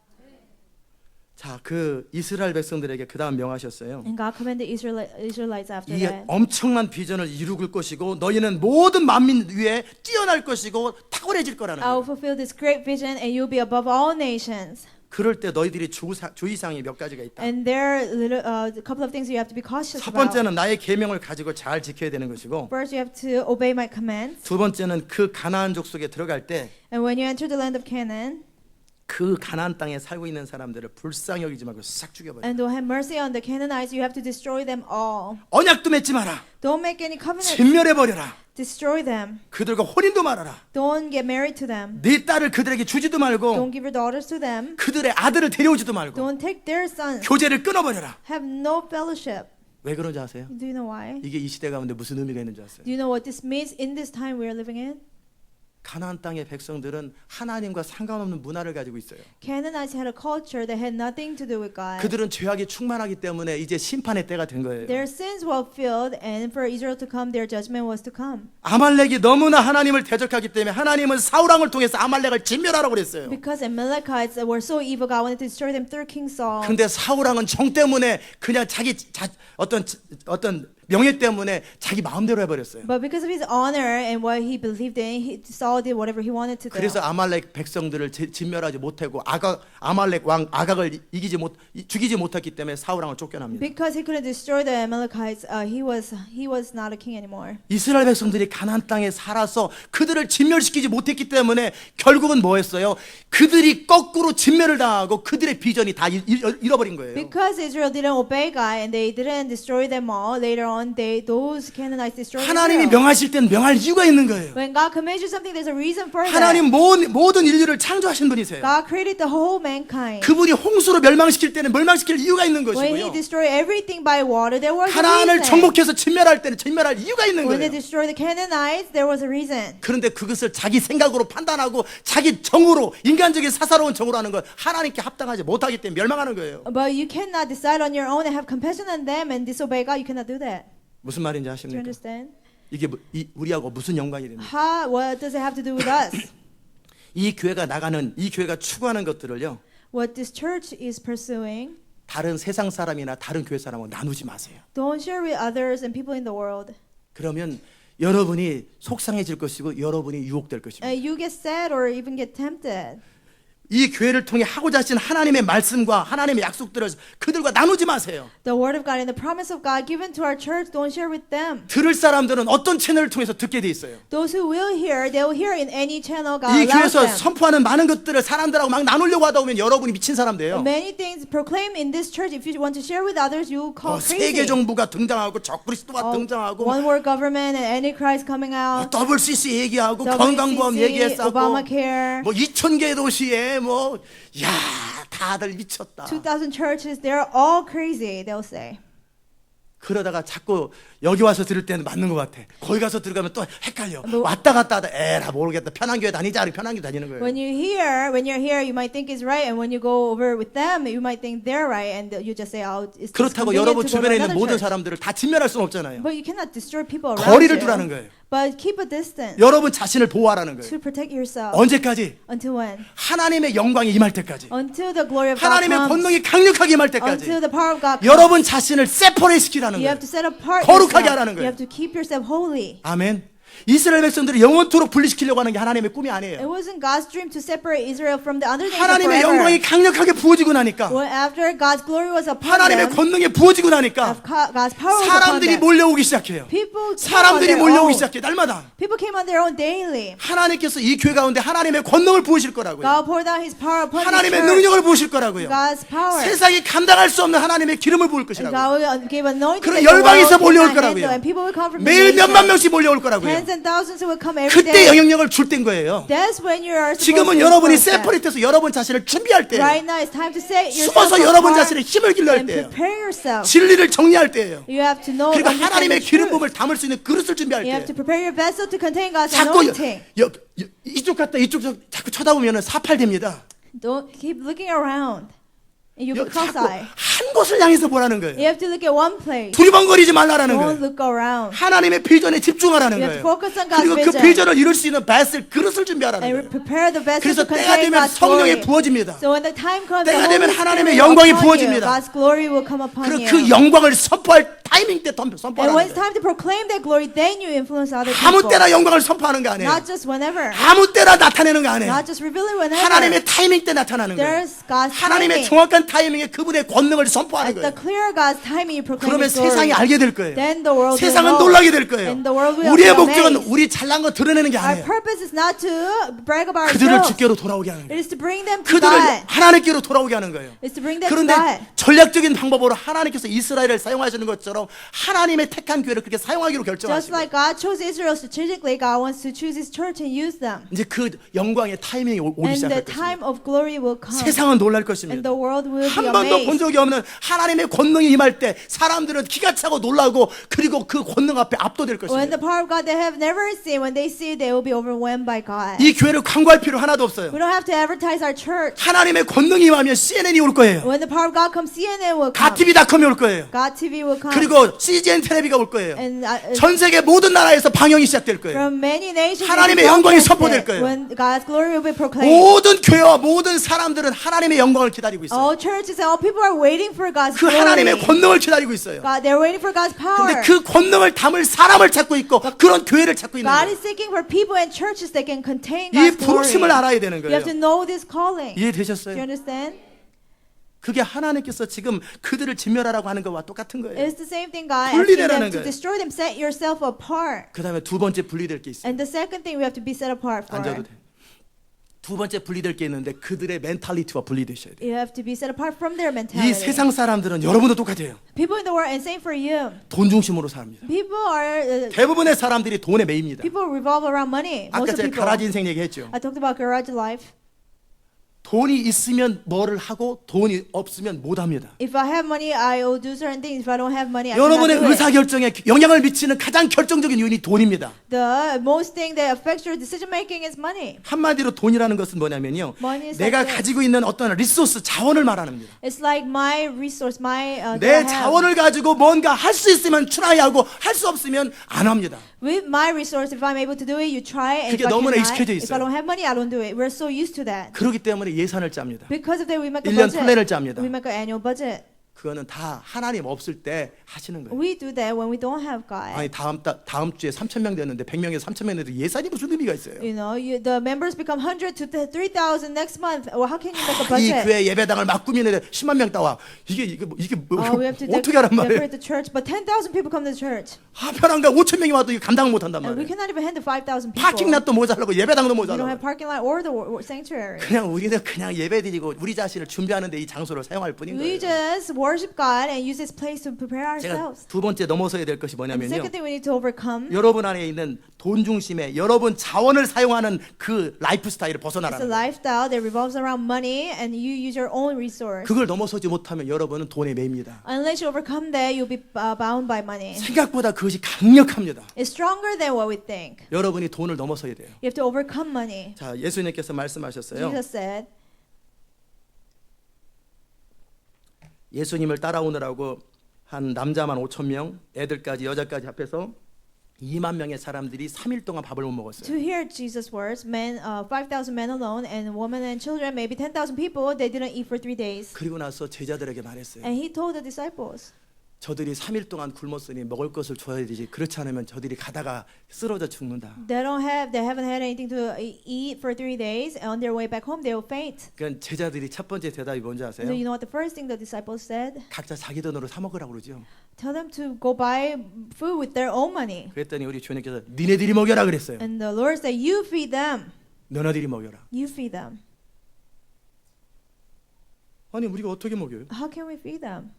자, 그 이스라엘 백성들에게 그 다음 명하셨어요. And God commanded Israelites after 이 that. 엄청난 비전을 이루길 것이고 너희는 모든 만민 위에 뛰어날 것이고 탁월해질 거라는 I will 거예요. fulfill this great vision and you'll be above all nations. 그럴 때 너희들이 주의사항이 몇 가지가 있다. And there are a couple of things you have to be cautious 첫 about. 번째는 나의 계명을 가지고 잘 지켜야 되는 것이고 First, you have to obey my commands. 두 번째는 그 가나안 족속에 들어갈 때 그 And when you enter the land of Canaan, 가나안 땅에 살고 있는 사람들을 불쌍히 여기지 말고 싹 죽여버려. and don't have mercy on the Canaanites, you have to destroy them all. 언약도 맺지 마라. Don't make any covenants. 진멸해버려라. Destroy them. 그들과 혼인도 말아라. Don't get married to them. 네 딸을 그들에게 주지도 말고 Don't give your daughters to them. 그들의 아들을 데려오지도 말고 Don't take their sons. 교제를 끊어버려라. Have no fellowship. 왜 그런지 아세요? Do you know why? 이게 이 시대 가운데 무슨 의미가 있는 줄 아세요? Do you know what this means in this time we are living in? 가나안 땅의 백성들은 하나님과 상관없는 문화를 가지고 있어요. Canaanites had a culture that had nothing to do with God. 그들은 죄악이 충만하기 때문에 이제 심판의 때가 된 거예요. Their sins were filled, and for Israel to come, their judgment was to come. 아말렉이 너무나 하나님을 대적하기 때문에 하나님은 사울왕을 통해서 아말렉을 진멸하라고 그랬어요. Because Amalekites were so evil, God wanted to destroy them through King Saul. 근데 사울왕은 정 때문에 그냥 자기 어떤 명예 때문에 자기 마음대로 해버렸어요. But because of his honor and what he believed in, Saul did whatever he wanted to do. 그래서 아말렉 백성들을 진멸하지 못하고 아말렉 왕 아각을 죽이지 못했기 때문에 사울왕을 쫓겨납니다. Because he couldn't destroy the Amalekites, he was not a king anymore. 이스라엘 백성들이 가나안 땅에 살아서 그들을 진멸시키지 못했기 때문에 결국은 뭐했어요? 그들이 거꾸로 진멸을 당하고 그들의 비전이 다 잃어버린 거예요. Because Israel didn't obey God and they didn't destroy them all, later on those Canaanites destroyed 하나님이 Israel. 명하실 때는 명할 이유가 있는 거예요. When God commands you something, there's a reason for that. 하나님 모든 인류를 창조하신 분이세요. God created the whole mankind. 그분이 홍수로 멸망시킬 때는 멸망시킬 이유가 있는 When He 것이고요. destroyed everything by water, there was a 하나님을 reason. 정복해서 진멸할 때는 진멸할 이유가 있는 When they 거예요. destroyed the Canaanites, there was a reason. 그런데 그것을 자기 생각으로 판단하고 자기 정으로 인간적인 사사로운 정으로 하는 건 하나님께 합당하지 못하기 때문에 멸망하는 거예요. But you cannot decide on your own and have compassion on them and disobey God. You cannot do that. 무슨 말인지 Do you 아십니까? understand? 이게 우리하고 무슨 연관이 됩니까? What does it have to do with us? 이 교회가 추구하는 것들을요. What this church is pursuing, 다른 세상 사람이나 다른 교회 사람하고 나누지 마세요. don't share with others and people in the world. 그러면 여러분이 속상해질 것이고 여러분이 유혹될 것입니다. And you get sad or even get tempted. 이 교회를 통해 하고자 하신 하나님의 말씀과 하나님의 약속들을 그들과 나누지 마세요. The word of God and the promise of God given to our church, don't share with them. 들을 사람들은 어떤 채널을 통해서 듣게 돼 있어요. Those who will hear, they will hear in any channel God 이 allows 교회에서 them. 선포하는 많은 것들을 사람들하고 막 나누려고 하다 보면 여러분이 미친 사람 돼요. Many things proclaimed in this church. If you want to share with others, you will call crazy. 세계 정부가 등장하고 적그리스도가 등장하고 One world government and Antichrist coming out. WCC 얘기하고 건강보험 WCC, 얘기했었고 Obamacare. 뭐 2,000개 도시에 뭐 야 다들 미쳤다. 2,000 churches, they're all crazy, they'll say. 그러다가 자꾸 여기 와서 들을 때는 맞는 것 같아. 거기 가서 들어가면 또 헷갈려. 왔다 갔다 하다 에라 모르겠다. 편한 교회 다니자. 편한 교회 다니는 거예요. When you're here, you might think it's right, and when you go over with them, you might think they're right, and you just say, "Oh, it's 그렇다고 convenient 여러분 to go to 주변에 있는 another 모든 church." 사람들을 다 진멸할 수는 없잖아요. But you cannot destroy people around 거리를 you. 두라는 거예요. But keep a distance 여러분 자신을 보호하라는 거예요. to protect yourself. 언제까지? Until when? 하나님의 영광이 임할 때까지. Until the glory of God 하나님의 comes. 권능이 강력하게 임할 때까지. Until the power of God comes. 여러분 자신을 세퍼레이트 시키라는 You 거예요. have to set apart 거룩하게 yourself. 하라는 You 거예요. have to keep yourself holy. 아멘. 이스라엘 백성들이 영원토록 분리시키려고 하는 게 하나님의 꿈이 It 아니에요. wasn't God's dream to separate Israel from the other nations 하나님의 forever. 영광이 강력하게 부어지고 나니까 Well, after God's glory was upon 하나님의 them, 권능이 부어지고 나니까 God's power was upon 사람들이 them. 몰려오기 시작해요. People came on 사람들이 their 몰려오기 own. 시작해 날마다. People came on their own daily. 하나님께서 이 교회 가운데 하나님의 권능을 부으실 거라고요. God poured out His power upon His 하나님의 church. 능력을 부으실 거라고요. God's power. 세상이 감당할 수 없는 하나님의 기름을 부을 And 것이라고요. God will give anointing 그럼 that the 열방에서 world 몰려올 cannot 거라고요. handle, and people will come from the 매일 몇만 nations. 명씩 몰려올 거라고요. Tens and thousands will come every 그때 day. 영향력을 줄 땐 거예요. That's when you are supposed 지금은 to 여러분이 influence them. 세퍼레이트해서 여러분 자신을 준비할 때예요. Right now, it's time to set yourself 숨어서 여러분 apart 자신의 힘을 길러야 and 때예요. prepare yourself. 진리를 정리할 때예요. You have to know, 그리고 understand 하나님의 the 기름 truth. 부음을 담을 수 있는 그릇을 준비할 You have 때예요. to prepare your vessel to contain God's 자꾸 anointing. 이쪽 갔다 이쪽 자꾸 쳐다보면 사팔됩니다. Don't keep looking around. And you 자꾸 become cross-eyed. 한 곳을 향해서 보라는 You 거예요. have to look at one place. 두리번거리지 말라라는 Don't 거예요. look around. 하나님의 비전에 집중하라는 You have to 거예요. focus on God's 그리고 그 vision. 비전을 이룰 수 있는 뱃을 그릇을 준비하라는 And 거예요. prepare the vessel 그래서 to 때가 contain 되면 God's 성령이 glory. 부어집니다. So when the time comes, 때가 the 되면 Holy 하나님의 Spirit 영광이 will upon 부어집니다. you. God's glory will come upon 그리고 you. 그 영광을 선포할 타이밍 때 And when 선포하는 it's 거예요. time to proclaim that glory, then you influence other 아무 people. 때나 영광을 선포하는 거 아니에요. Not just whenever. 아무 때나 나타내는 거 아니에요. Not just reveal it whenever. 하나님의 타이밍 때 나타나는 거예요. There's God's 하나님의 timing. 정확한 타이밍에 그분의 권능을 선포하는 At the 거예요. clear God's timing, you proclaim 그러면 His glory. 세상이 알게 될 거예요. Then the world will 세상은 know. 놀라게 될 거예요. And the world will 우리의 be 목적은 amazed. 우리 잘난 거 드러내는 게 Our 아니에요. purpose is not to brag about 그들을 ourselves. 주께로 돌아오게 하는 It 거예요. is to bring them to 그들을 God. 하나님께로 돌아오게 하는 거예요. It's to bring them to 그런데 God. 전략적인 방법으로 하나님께서 이스라엘을 사용하시는 것처럼 것처럼 하나님의 택한 교회를 그렇게 사용하기로 Just 결정하시고 like God chose Israel strategically, God wants to choose His church and use them. 이제 그 영광의 타이밍이 오기 And the 시작할 time 것입니다. of glory will come. 세상은 놀랄 And 것입니다. the world will be 한 번도 본 amazed. 적이 없는 하나님의 권능이 임할 때 사람들은 기가 차고 놀라고 그리고 그 권능 앞에 압도될 When 것입니다. the power of God they have never seen, when they see it, they will be overwhelmed by God. 이 교회를 광고할 필요 하나도 없어요. We don't have to advertise our church. 하나님의 권능이 임하면 CNN이 올 거예요. When the power of God comes, CNN will come. 가TV닷컴이 올 거예요. God TV will come. 그리고 CGN 텔레비가 올 거예요. And 전 세계 모든 나라에서 방영이 시작될 거예요. from many nations, 하나님의 it will be 영광이 broadcasted. 선포될 거예요. When God's glory will be proclaimed. 모든 교회와 모든 사람들은 하나님의 영광을 기다리고 있어요. All churches and all people are waiting for God's 그 하나님의 glory. 권능을 기다리고 있어요. God, they're waiting for God's power. 근데 그 권능을 담을 사람을 찾고 있고 그런 교회를 찾고 있는 God 거예요. is seeking for people and churches that can contain 이 God's glory. 부르심을 알아야 되는 You have to 거예요. know this calling. Do you 이해되셨어요? understand? 그게 하나님께서 지금 그들을 진멸하라고 하는 것과 똑같은 거예요. It's the same thing God asking 분리되라는 them to 거예요. destroy them, set yourself apart. 그 다음에 두 번째 분리될 게 있어요. And the second thing we have to be set apart for. 앉아도 돼. 두 번째 분리될 게 있는데 그들의 멘탈리티와 분리되셔야 돼요. You have to be set apart from their 이 mentality. 세상 사람들은 여러분도 똑같아요. People in the world, and same for you. 돈 중심으로 삽니다. People are 대부분의 사람들이 돈에 매입니다. people revolve around money. 아까 Most of 제가 people. 가라지 인생 얘기했죠. I talked about garage life. 돈이 있으면 뭐를 하고 돈이 없으면 못 합니다. If I have money, I will do certain things. If I don't have money, I 여러분의 cannot do it. 의사결정에 영향을 미치는 가장 결정적인 요인이 돈입니다. The most thing that affects your decision making is money. 한마디로 돈이라는 것은 뭐냐면요. Money is 내가 like this. 가지고 있는 어떤 리소스, 자원을 말하는 겁니다. It's like my resource, my that I 내 have. 자원을 가지고 뭔가 할 수 있으면 트라이하고 할 수 없으면 안 합니다. With my resource, if I'm able to do it, you try. And 그게 if I 너무나 cannot, 익숙해져 if 있어요. I don't have money, I don't do it. We're so used to that. 그렇기 때문에 예산을 짭니다. Because of that, we make a 1년 budget. 플랜을 짭니다. We make an annual budget. 그거는 다 하나님 없을 때 하시는 거예요. We do that when we don't have God. 아니 다음 주에 3,000명 됐는데 100명에서 3,000명 됐는데 예산이 무슨 의미가 있어요? You know, the members become 100 to 3,000 next month. Well, how can you make a 이 budget? 교회 예배당을 막 꾸미는데 10만 명 따와. 이게 We have to 어떻게 하란 말이에요? decorate the church, but 10,000 people come to the church. 편한가 5,000명이 와도 이거 감당 못 한단 And we 말이에요. cannot even handle 5,000 people. 파킹 랏도 모자라고 예배당도 We don't 모자라고. have parking lot or the sanctuary. 그냥 우리는 그냥 예배드리고 우리 자신을 준비하는데 이 장소를 사용할 뿐인 We 거예요. just worship God and use this place to prepare 제가 ourselves. 두 번째 넘어서야 될 것이 And the 뭐냐면요. second thing we need to overcome 여러분 안에 있는 돈 중심에 여러분 자원을 사용하는 그 라이프 스타일을 is a 벗어나라는 거예요. lifestyle that revolves around money and you use your own resource. 그걸 넘어서지 못하면 여러분은 돈에 매입니다. Unless you overcome that, you'll be bound by money. 생각보다 그것이 강력합니다. It's stronger than what we think. 여러분이 돈을 넘어서야 돼요. You have to overcome money. 자, 예수님께서 말씀하셨어요. Jesus said, 예수님을 따라오느라고 한 남자만 5,000명, 애들까지 여자까지 합해서 2만 명의 사람들이 3일 동안 밥을 못 먹었어요. to hear Jesus' words, 5,000 men alone, and women and children, maybe 10,000 people, they didn't eat for 3 days. 그리고 나서 제자들에게 말했어요. And he told the disciples, 저들이 3일 동안 굶었으니 먹을 것을 줘야 되지. 그렇지 않으면 저들이 가다가 쓰러져 죽는다. they haven't had anything to eat for 3 days. And on their way back home, they will faint. 그러니까 제자들이 첫 번째 대답이 뭔지 So 아세요? you know what the first thing the disciples said? 각자 자기 돈으로 사 먹으라고 그러죠. Tell them to go buy food with their own money. 그랬더니 우리 주님께서 니네들이 먹여라 그랬어요. And the Lord said, you feed them. 너네들이 먹여라. You feed them. 아니 우리가 어떻게 먹여요? How can we feed them?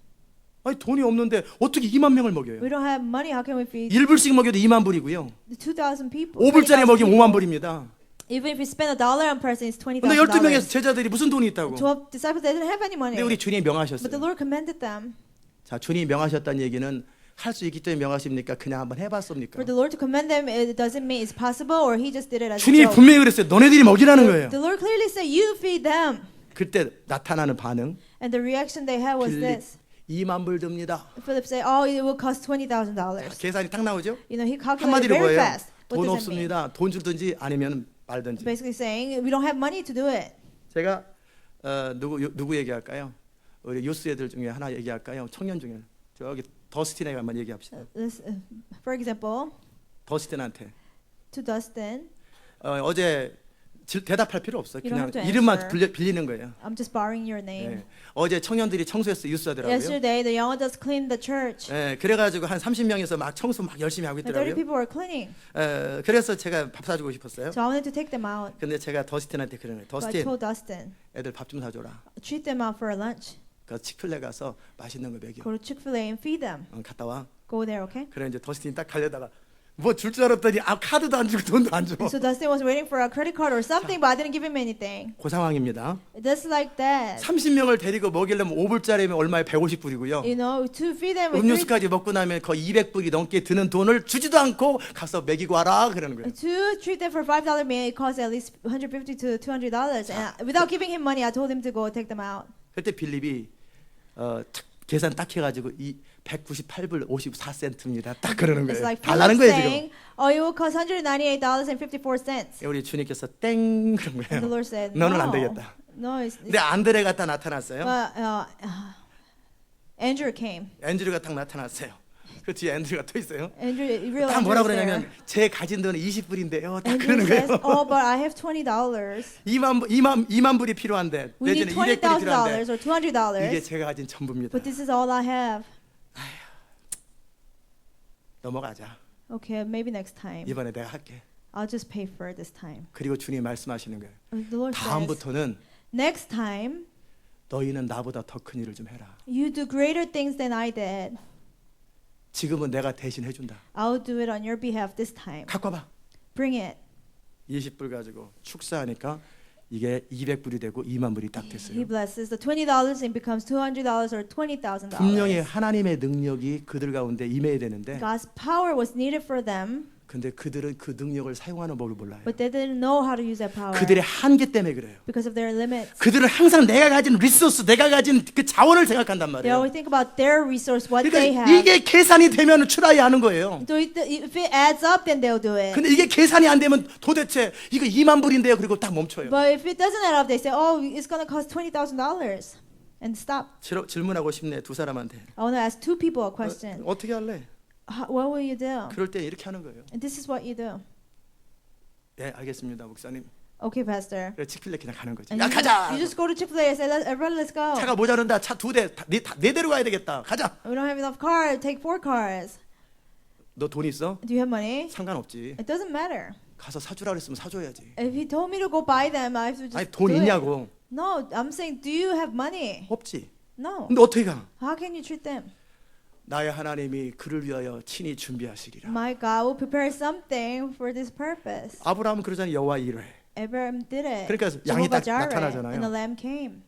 아니 돈이 없는데 어떻게 2만 명을 먹여요? We don't have money. How can we feed 1불씩 먹여도 2만 불이고요. the 2,000 people? 5불짜리 20,000 먹이면 people. 5만 불입니다. Even if we spend $1 on person, it's 근데 $20,000. 12명의 제자들이 무슨 돈이 있다고? 12 disciples, they didn't have any money. 근데 우리 주님이 But the 명하셨어요. Lord commended them. 자, 주님이 명하셨다는 얘기는 할 수 있기 때문에 명하십니까? 그냥 한번 해봤습니까? For the Lord to commend them, it doesn't mean it's possible, or He just did it as a 주님이 joke. 분명히 그랬어요. 너네들이 먹이라는 거예요. The Lord clearly said, you feed them. 그때 나타나는 반응. And the reaction they had was 빌립 this. 2만 불 듭니다. Philip said, oh, it will cost $20,000. 계산이 딱 나오죠? You know, he calculated 한마디로 very 뭐예요? fast. What 돈 does that mean? 없습니다. 돈 주든지 아니면 말든지. Basically saying, we don't have money to do it. 제가 누구 얘기할까요? 우리 유스 애들 중에 하나 얘기할까요? 청년 중에 저기 더스틴에게 한번 얘기합시다. For example, 더스틴한테 to Dustin, 어제 대답할 필요 없어요. You don't 그냥 have to 이름만 answer. 빌리는 거예요. I'm just borrowing your name. 예. 어제 청년들이 청소했어요. 유스 하더라고요. Yesterday, the young adults cleaned the church. 예, 그래가지고 한 30명에서 막 청소 막 열심히 하고 And 30 있더라고요. people were cleaning. 그래서 제가 밥 사주고 싶었어요. So I wanted to take them out. 근데 제가 더스틴한테 그러는 거예요. So I 더스틴, told Dustin, 애들 밥 좀 사줘라. treat them out for a lunch. 그래서 치클레 가서 맛있는 거 먹여. Go to Chick-fil-A and feed them. 갔다 와. Go there, okay? 그래 이제 더스틴이 딱 가려다가 뭐 줄 줄 알았더니 카드도 안 주고 돈도 안 줘. So Dustin was waiting for a credit card or something, but I didn't give him anything. 그 상황입니다. Just like that. 30명을 데리고 먹이려면 5불짜리면 얼마에 150불이고요. You know, to feed them with 음료수까지 먹고 나면 거의 200불이 넘게 드는 돈을 주지도 않고 가서 먹이고 와라 그러는 거예요. to treat them for $5 meal, it costs at least $150 to $200. And without giving him money, I told him to go take them out. 그때 빌립이 계산 딱 해가지고 이 198불 54센트입니다. 딱 그러는 It's 거예요. like 달라는 Philip 거예요 지금. saying, "Oh, it will cost $198.54." 우리 주님께서 땡 그런 And the 거예요. Lord said, 너는 안 "No, 되겠다. no." 근데 안드레가 딱 나타났어요. But Andrew came. 앤드류가 딱 나타났어요. 그 뒤에 앤드류가 또 있어요. Andrew, real 딱 뭐라 Andrew is 그러냐면 there. 제 가진 돈은 20불인데요. 딱 Andrew 그러는 says, 거예요. "Oh, but I have $20. 2만 불이 필요한데 We need 내지는 200불이 필요한데 $20,000 or $200. 이게 제가 가진 전부입니다. But this is all I have." 넘어가자. Okay, maybe next time. 이번에 내가 할게. I'll just pay for it this time. 그리고 주님이 말씀하시는 거예요. And the Lord says, 다음부터는 next time, 너희는 나보다 더 큰 일을 좀 해라. you do greater things than I did. 지금은 내가 대신 해준다. I'll do it on your behalf this time. 갖고 와봐. Bring it. 20불 가지고 축사하니까 이게 200불이 되고 2만 불이 딱 He 됐어요. blesses the $20 and becomes $200 or $20,000. 분명히 하나님의 능력이 그들 가운데 임해야 되는데 God's power was needed for them, 근데 그들은 그 능력을 사용하는 법을 몰라요. but they didn't know how to use that power 그들의 한계 때문에 그래요. because of their limits. 그들은 항상 내가 가진 리소스, 내가 가진 그 자원을 생각한단 They 말이에요. always think about their resource, what they 그러니까 have. 이게 계산이 되면 트라이 하는 거예요. So if it adds up, then they'll do it. 근데 이게 계산이 안 되면 도대체 이거 2만 불인데요. 그리고 딱 멈춰요. But if it doesn't add up, they say, "Oh, it's gonna cost $20,000," and stop. 질문하고 싶네 두 사람한테. I want to ask two people a question. 어떻게 할래? What will you do? 그럴 때 이렇게 하는 거예요. And this is what you do. 네, 알겠습니다, 목사님. Okay, Pastor. 그래 치킬레 그냥 가는 거지. And 야 가자. you just go to Chick-fil-A and say, "Everybody, let's go." 차가 모자른다. 차 두 대, 네 대로 가야 되겠다. 가자. We don't have enough cars. Take 4 cars. 너 돈 있어? Do you have money? 상관없지. It doesn't matter. 가서 사주라 그랬으면 사줘야지. If he told me to go buy them, I have to just 아니 돈 do it. 있냐고. No, I'm saying, do you have money? 없지. No. 근데 어떻게 가? How can you treat them? 나의 하나님이 그를 위하여 친히 준비하시리라. My God will prepare something for this purpose. 아브라함은 그러잖아요. 여호와 이르. Abraham did it. 그러니까 양이 딱 Jehovah Jireh, 나타나잖아요. and the lamb came.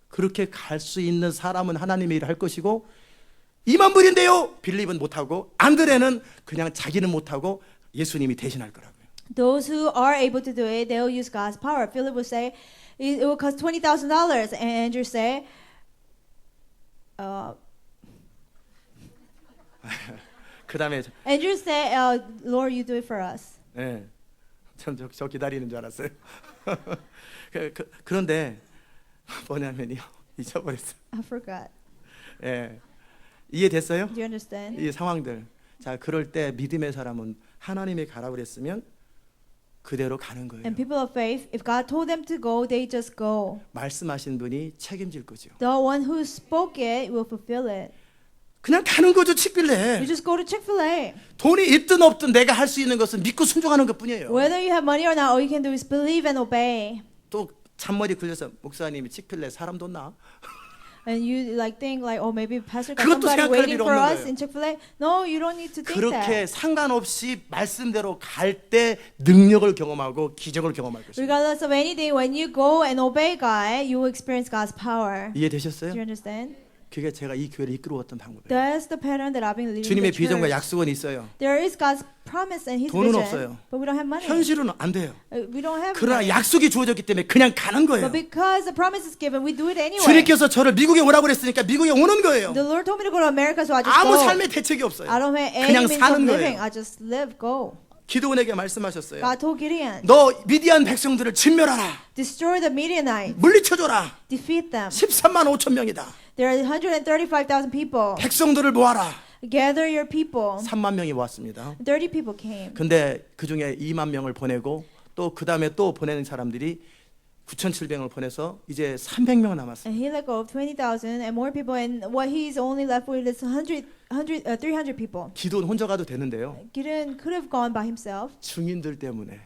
그렇게 갈 수 있는 사람은 하나님의 일을 할 것이고 2만 불인데요. 빌립은 못하고 안드레는 그냥 자기는 못하고 예수님이 대신할 거라고요. Those who are able to do it, they will use God's power. Philip will say, it will cost $20,000, and Andrew say, 그 다음에 Andrew say, Lord, you do it for us. 예, 저 기다리는 줄 알았어요. 그런데 뭐냐면요. 잊어버렸어요. I forgot. 예, 이해됐어요? Do you understand? 이 상황들. 자, 그럴 때 믿음의 사람은 하나님이 가라 그랬으면 그대로 가는 거예요. And people of faith, if God told them to go, they just go. 말씀하신 분이 책임질 거죠. The one who spoke it will fulfill it. 그냥 가는 거죠, You 치필레. just go to Chick-fil-A. 돈이 있든 없든 내가 할 수 있는 것은 믿고 순종하는 것뿐이에요. Whether you have money or not, all you can do is believe and obey. 또 잔머리 굴려서 목사님이 치필레 사람 돈 나? And you like think like, oh, maybe Pastor got 그것도 somebody 생각할 waiting 필요 for 없는 us 거예요. in Chick-fil-A. No, you don't need to think 그렇게 that. 상관없이 말씀대로 갈 때 능력을 경험하고 기적을 경험할 것입니다. Regardless of anything, when you go and obey God, you will experience God's power. Do 이해되셨어요? you understand? 그게 제가 이 교회를 이끌어왔던 방법이에요. That's the pattern that I've been leading 주님의 the 비전과 church. 약속은 있어요. There is God's promise and His 돈은 vision, 없어요. but we don't have money. 현실은 안 돼요. We don't have 그러나 money. 약속이 주어졌기 때문에 그냥 가는 거예요. But because the promise is given, we do it anyway. 주님께서 저를 미국에 오라고 그랬으니까 미국에 오는 거예요. The Lord told me to go to America, so I just 아무 go. 삶의 대책이 없어요. I don't have any 그냥 means of 사는 living. 거예요. I just live, go. 기드온에게 말씀하셨어요. God told Gideon, 너 미디안 백성들을 진멸하라. destroy the Midianites, 물리쳐줘라. defeat them. 13만 5천 명이다. There are 135,000 people. 백성들을 모아라. Gather your people. 3만 명이 왔습니다. 30 people came. 근데 그 중에 2만 명을 보내고 또 그 다음에 또 보내는 사람들이 9,700을 보내서 이제 300명 남았어요. And he let go of 20,000 and more people. And what he's only left with is 300 people. 기도는 혼자 가도 되는데요. Gideon could have gone by himself, 증인들 때문에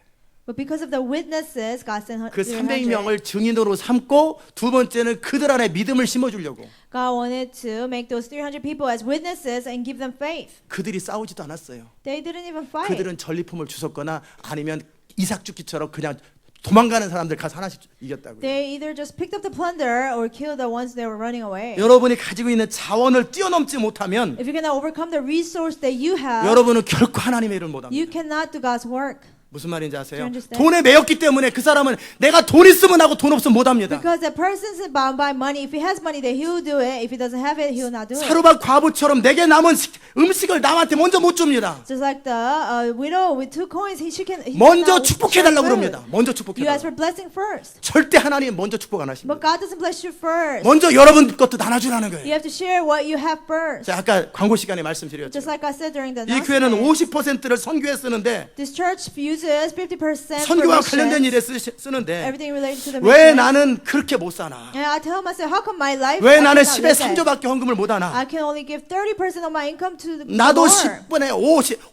But because of the witnesses, God sent 그 300. 300명을 증인으로 삼고 두 번째는 그들 안에 믿음을 심어주려고. God wanted to make those 300 people as witnesses and give them faith. 그들이 싸우지도 않았어요. They didn't even fight. 그들은 전리품을 주웠거나 아니면 이삭 죽기처럼 그냥 도망가는 사람들 가서 하나씩 이겼다고요. They either just picked up the plunder or killed the ones that were running away. 여러분이 가지고 있는 자원을 뛰어넘지 못하면 If you cannot overcome the resource that you have, 여러분은 결코 하나님의 일을 못합니다. you cannot do God's work. 무슨 말인지 아세요? Do you understand? 돈에 매였기 때문에 그 사람은 내가 돈 있으면 하고 돈 없으면 못합니다. Because that person's bound by money. If he has money, then he'll do it. If he doesn't have it, he'll not do it. 사르밧 과부처럼 내게 남은 음식을 남한테 먼저 못 줍니다. Just like the widow with 2 coins, he 먼저 cannot 축복해달라고 share 그럽니다. food. 먼저 You 축복해달라고. ask for blessing first. 절대 하나님 먼저 축복 안 하십니다. But God doesn't bless you first. 먼저 여러분 것도 나눠주라는 You 거예요. have to share what you have first. 자, 아까 광고 시간에 말씀드렸죠. Just like I said during the 이 교회는 announcement. 50%를 선교에 쓰는데 This church uses 50% for 선교와 관련된 일에 missions. 쓰는데 Everything related to the 왜 mission. 나는 그렇게 못 사나? And I tell myself, how come my life 왜 I 나는 cannot 10의 live it? 3조밖에 헌금을 못 하나? I can only give 30% of my income to the 나도 Lord. 10분의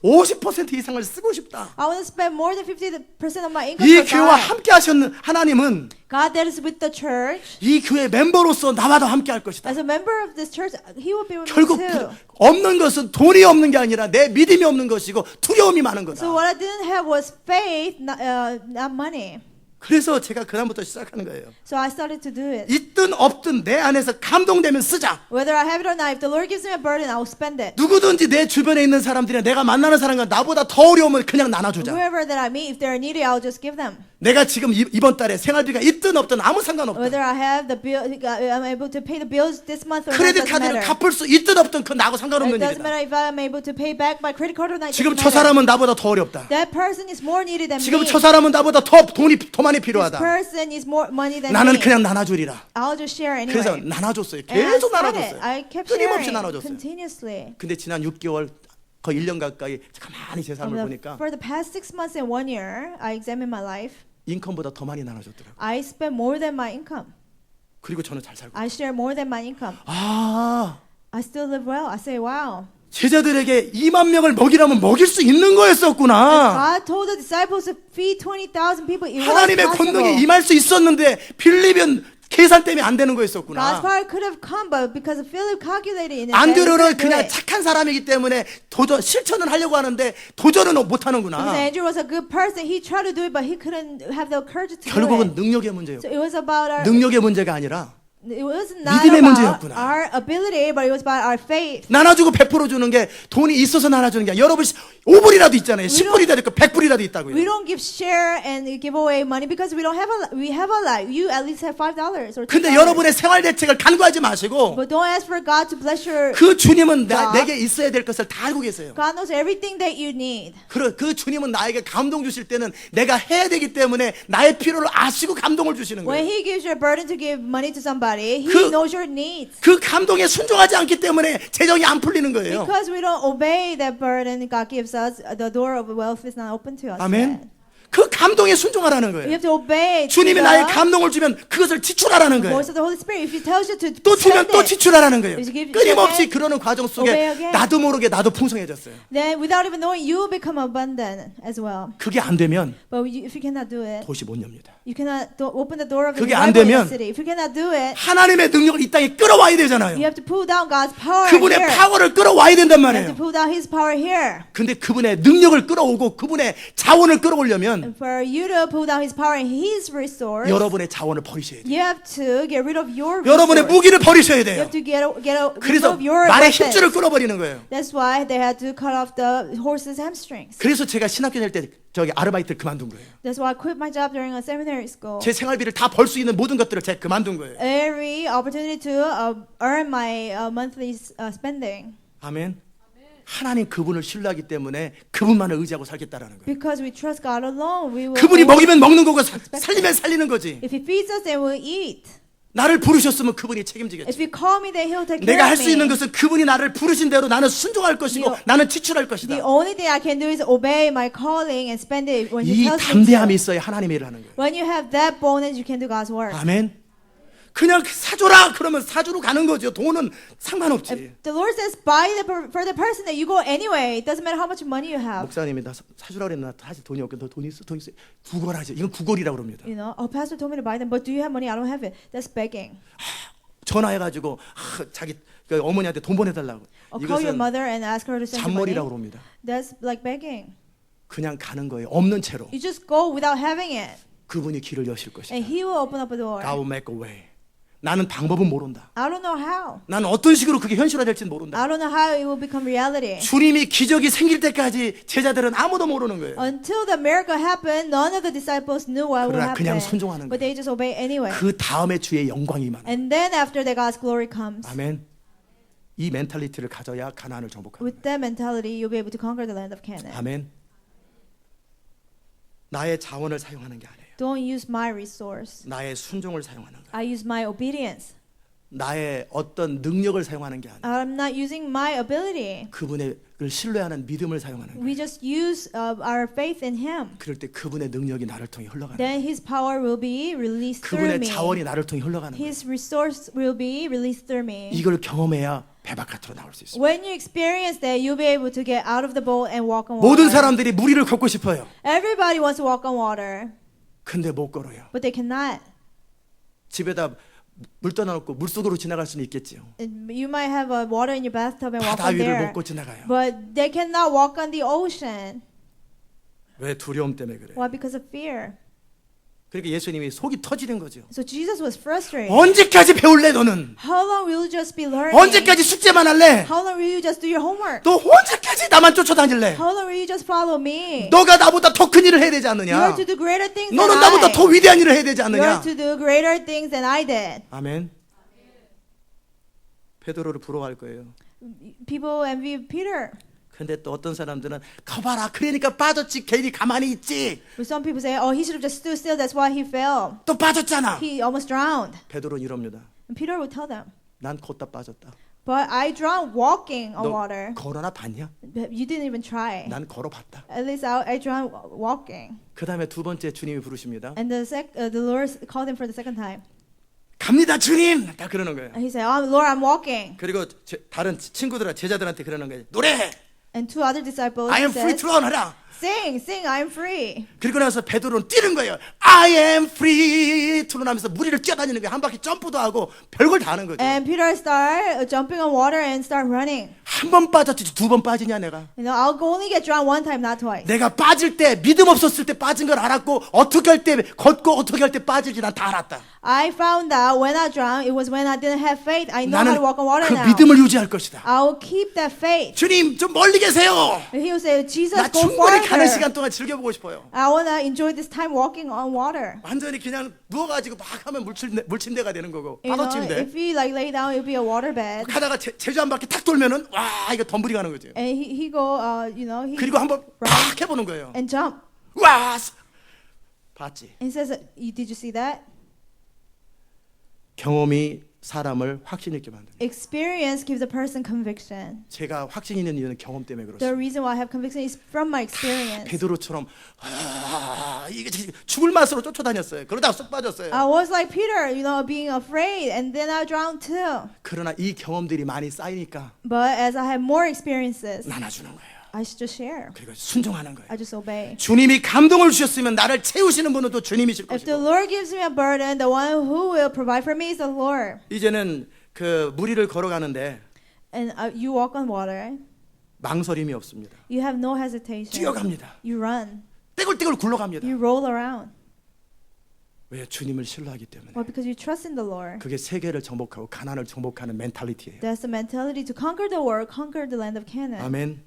50% 이상을 쓰고 싶다. I want to spend more than 50% of my income 이 for 교회와 God. 함께 하셨는 하나님은 God that is with the church. 이 교회 멤버로서 나와도 함께 할 것이다. As a member of this church, He will be with me 결국 too. 없는 것은 돈이 없는 게 아니라 내 믿음이 없는 것이고 두려움이 많은 거다. So what I didn't have was faith, not money. 그래서 제가 그다음부터 시작하는 거예요. So I started to do it. 있든 없든 내 안에서 감동되면 쓰자. Whether I have it or not, if the Lord gives me a burden, I will spend it. 누구든지 내 주변에 있는 사람들이나 내가 만나는 사람과 나보다 더 어려우면 그냥 나눠주자. Whoever that I meet, if they're needy, I'll just give them. 내가 지금 이번 달에 생활비가 있든 없든 아무 상관없다. Whether I have the bill, I'm able to pay the bills this month or not, 크레딧 doesn't 카드를 matter. 갚을 수 있든 없든 그건 나하고 It 상관없는 doesn't 일이다. matter if I'm able to pay back my credit card or not. it 지금 doesn't 저 matter. 사람은 나보다 더 어렵다. That person is more needy than 지금 me. 저 사람은 나보다 더 돈이 더 많이 This 필요하다. person is more money than 나는 me. 그냥 나눠주리라. I'll just share 그래서 anyway. 나눠줬어요. And I 계속 spread it. 나눠줬어요. I kept 끊임없이 sharing 나눠줬어요. continuously. 근데 지난 6개월 거의 1년 가까이 가만히 제 삶을 보니까 For the past 6 months and 1 year, I examined my life. 인컴보다 더 많이 나눠줬더라고요. I spend more than my income. 그리고 저는 잘 살고. I share more than my income. 아, I still live well. I say, wow. 제자들에게 2만 명을 먹이라면 먹일 수 있는 거였었구나. God told the disciples to feed 20,000 people. It was 하나님의 possible. 권능이 임할 수 있었는데 빌립은 계산 때문에 안 되는 God's 거였었구나. power could have come, but because Philip calculated in it, 안드로는 he couldn't do 그냥 it. 착한 사람이기 때문에 도전 실천은 하려고 하는데 도전은 못 Because 하는구나. Andrew was a good person, he tried to do it, but he couldn't have the courage to do 결국은 it. 능력의 문제였고 So it was about our. 능력의 문제가 아니라 It was not 믿음의 about 문제였구나. our ability, but it was about our faith. 나눠주고 100% 주는 게 돈이 있어서 나눠주는 게 아니라 여러분 5불이라도 있잖아요. 10불이라도 있고 100불이라도 있다고요. We don't give share and give away money because we have a lot. You at least have $5 or $2. 근데 여러분의 생활 대책을 간구하지 마시고 But don't ask for God to bless your. 그 주님은 God. 내게 있어야 될 것을 다 알고 계세요. God knows everything that you need. 그 주님은 나에게 감동 주실 때는 내가 해야 되기 때문에 나의 필요를 아시고 감동을 주시는 When 거예요. He gives you a burden to give money to somebody, He 그- knows your needs. 그 감동에 순종하지 않기 때문에 재정이 안 풀리는 거예요. Because we don't obey that burden God gives us, the door of wealth is not open to us. 아멘. yet. 그 감동에 순종하라는 We 거예요. have to obey. to 주님이 the 나의 감동을 주면 그것을 지출하라는 거예요. voice of the Holy Spirit. If He tells you to 또 주면 spend 또 it, 지출하라는 거예요. If you give- 끊임없이 again, 그러는 과정 obey 속에 again. 나도 모르게 나도 풍성해졌어요. then without even knowing, you will become abundant as well. 그게 안 되면 But if you cannot do it, 도시 못 엽니다. you cannot open the door of the 그게 안 revival in 되면 the city. If you cannot do it, 하나님의 능력을 이 땅에 끌어와야 you 되잖아요. have to pull down God's power 그분의 here. 파워를 끌어와야 된단 You have 말이에요. to pull down His power here. 근데 그분의 능력을 끌어오고 그분의 자원을 끌어오려면 And for you to pull down His power and His resource, 여러분의 자원을 버리셔야 돼요. you have to get rid of your 여러분의 resource. 무기를 버리셔야 You 돼요. have to get rid 그래서 of your 말의 weapons. 힘줄을 끌어버리는 거예요. That's why they had to cut off the horse's hamstrings. 그래서 제가 신학교 다닐 때 저기 아르바이트를 그만둔 거예요. That's why I quit my job during a seminary school. 제 생활비를 다 벌 수 있는 모든 것들을 제가 그만둔 거예요. Every opportunity to earn my monthly spending. 아멘. 하나님 그분을 신뢰하기 때문에 그분만을 의지하고 살겠다라는 거예요. Because we trust God alone, we will. 그분이 먹이면 먹는 거고 살리면 살리는 거지. If He feeds us, then we'll eat. 나를 부르셨으면 그분이 책임지겠지. If you call me, then He'll take care 내가 할 of 수 있는 me. 것은 그분이 나를 부르신 대로 나는 순종할 것이고 The- 나는 지출할 것이다. The only thing I can do is obey my calling and spend it when 이 He tells me 담대함이 to. 있어야 하나님의 일을 하는 거예요. When you have that bonus, you can do God's work. 아멘. 그냥 사줘라 그러면 사주로 가는 거죠. 돈은 상관없지. If the Lord says buy for the person, that you go anyway. It doesn't matter how much money you have. 목사님이 나 사주라 그랬나 사실 돈이 없게 너 돈 있어 돈 있어 구걸하지. 이건 구걸이라고 그럽니다. You know, pastor told me to buy them, but do you have money? I don't have it. That's begging. 전화해가지고 자기 그 어머니한테 돈 보내달라고. Or call your 이것은 mother and ask her to send you money. 잔머리라고 그럽니다. That's like begging. 그냥 가는 거예요. 없는 채로. You just go without having it, 그분이 길을 여실 것이다. and He will open up a door. God will make a way. 나는 방법은 모른다. I don't know how. 나는 어떤 식으로 그게 현실화될지는 모른다. I don't know how it will become reality. 주님이 기적이 생길 때까지 제자들은 아무도 모르는 거예요. Until the miracle happened, none of the disciples knew what would 그러나 그냥 happen. 순종하는 But 거예요. they just obey anyway. 그 다음에 주의 영광이 임하는 거예요. And then after that, God's glory comes. 아멘. 이 멘탈리티를 가져야 가나안을 정복하는 With that mentality, you'll be able to conquer the land of Canaan. 아멘. 나의 자원을 사용하는 게 아니에요. Don't use my resource. 나의 순종을 사용하는 거예요. I use my obedience. 나의 어떤 능력을 사용하는 게 아니에요. I'm not using my ability. 그분을 신뢰하는 믿음을 사용하는 거예요. We just use our faith in Him. 그럴 때 그분의 능력이 나를 통해 흘러가는 거예요. Then His power will be released through 그분의 me. 자원이 나를 통해 흘러가는 거예요. His resource will be released through me. 이걸 경험해야 배 바깥으로 나올 수 있어요. When you experience that, you'll be able to get out of the boat and walk on 모든 water. 사람들이 물 위를 걷고 싶어요. Everybody wants to walk on water, 근데 못 걸어요. but they cannot. 집에다 물 떠나놓고 물 속으로 지나갈 수는 있겠지요. And you might have water in your bathtub and walk 바다 on 위를 there, 못 걷고 지나가요. but they cannot walk on the ocean. 왜? 두려움 때문에 그래요. Why? Because of fear. 그러니까 예수님이 속이 터지는 거죠. So Jesus was frustrated. 언제까지 배울래 너는? How long will you just be learning? 언제까지 숙제만 할래? How long will you just do your homework? 너 언제까지 나만 쫓아다닐래? How long will you just follow me? 너가 나보다 더 큰 일을 해야 되지 You 않느냐? are to do greater things than 너는 I. 나보다 더 위대한 일을 해야 되지 You are 않느냐? to do greater things than I did. 아멘. 베드로를 부러워할 거예요. People envy Peter. 근데 또 어떤 사람들은 거봐라 그러니까 빠졌지 괜히 가만히 있지 But some people say, oh, he should have just stood still. That's why he fell. 또 빠졌잖아. He almost drowned. 베드로는 이럽니다. And Peter would tell them, 난 걷다 빠졌다. but I drowned walking on 너 water. 걸어나 봤냐? But you didn't even try. 난 걸어봤다. At least I drowned walking. 그 다음에 두 번째 주님이 부르십니다. And the Lord called him for the second time. 갑니다 주님. 다 그러는 거예요. And he said, oh, Lord, I'm walking. 그리고 다른 친구들 제자들한테 그러는 거예요. 노래해. And two other disciples I am free said, to run 하라. sing, I am free. 그리고 나서 베드로는 뛰는 거예요. I am free to run 하면서 물 위를 뛰어다니는 거예요. 한 바퀴 점프도 하고 별걸 다 하는 거죠. And Peter start jumping on water and start running. 한 번 빠졌지 두 번 빠지냐 내가. You know, I'll only get drowned one time, not twice. 내가 빠질 때 믿음 없었을 때 빠진 걸 알았고 어떻게 할 때 걷고 어떻게 할 때 빠질지 난 다 알았다. I found out when I drowned, it was when I didn't have faith. I know how 나는 to walk on water 그 now. 믿음을 유지할 것이다. I will keep that faith. 주님 좀 멀리 계세요. And he will say, Jesus, 나 go 충분히 가는 farther. 시간 동안 즐겨보고 싶어요. I want to enjoy this time walking on water. 완전히 그냥 누워가지고 막 하면 물침대가 되는 거고 You know, 파도침대. if you like lay down, it'll be a water bed. 가다가 제주 한 바퀴 탁 돌면은 와 이거 덤블이 가는 거죠. And he go, you know, he 그리고 한번 팍 해보는 거예요. and jump. 와 봤지. And he says, did you see that? 경험이 사람을 확신 있게 만듭니다. Experience gives a person conviction. 제가 확신 있는 이유는 경험 때문에 The 그렇습니다. reason why I have conviction is from my experience. 베드로처럼 이게 죽을 맛으로 쫓아다녔어요. 그러다가 쏙 빠졌어요. I was like Peter, you know, being afraid, and then I drowned too. 그러나 이 경험들이 많이 쌓이니까 But as I have more experiences, 나눠주는 거예요. I should just share. 그리고 순종하는 거예요. I just obey. 주님이 감동을 주셨으면 나를 채우시는 분은 또 주님이실 If the 것이고 Lord gives me a burden, the one who will provide for me is the Lord. 이제는 그 물 위를 걸어가는데 And you walk on water. 망설임이 없습니다. You have no hesitation. 뛰어갑니다. You run. 떼굴떼굴 굴러갑니다. You roll around. 왜? 주님을 신뢰하기 때문에. Well, because you trust in the Lord. 그게 세계를 정복하고 가나안을 정복하는 멘탈리티예요. That's the mentality to conquer the world, conquer the land of Canaan. 아멘.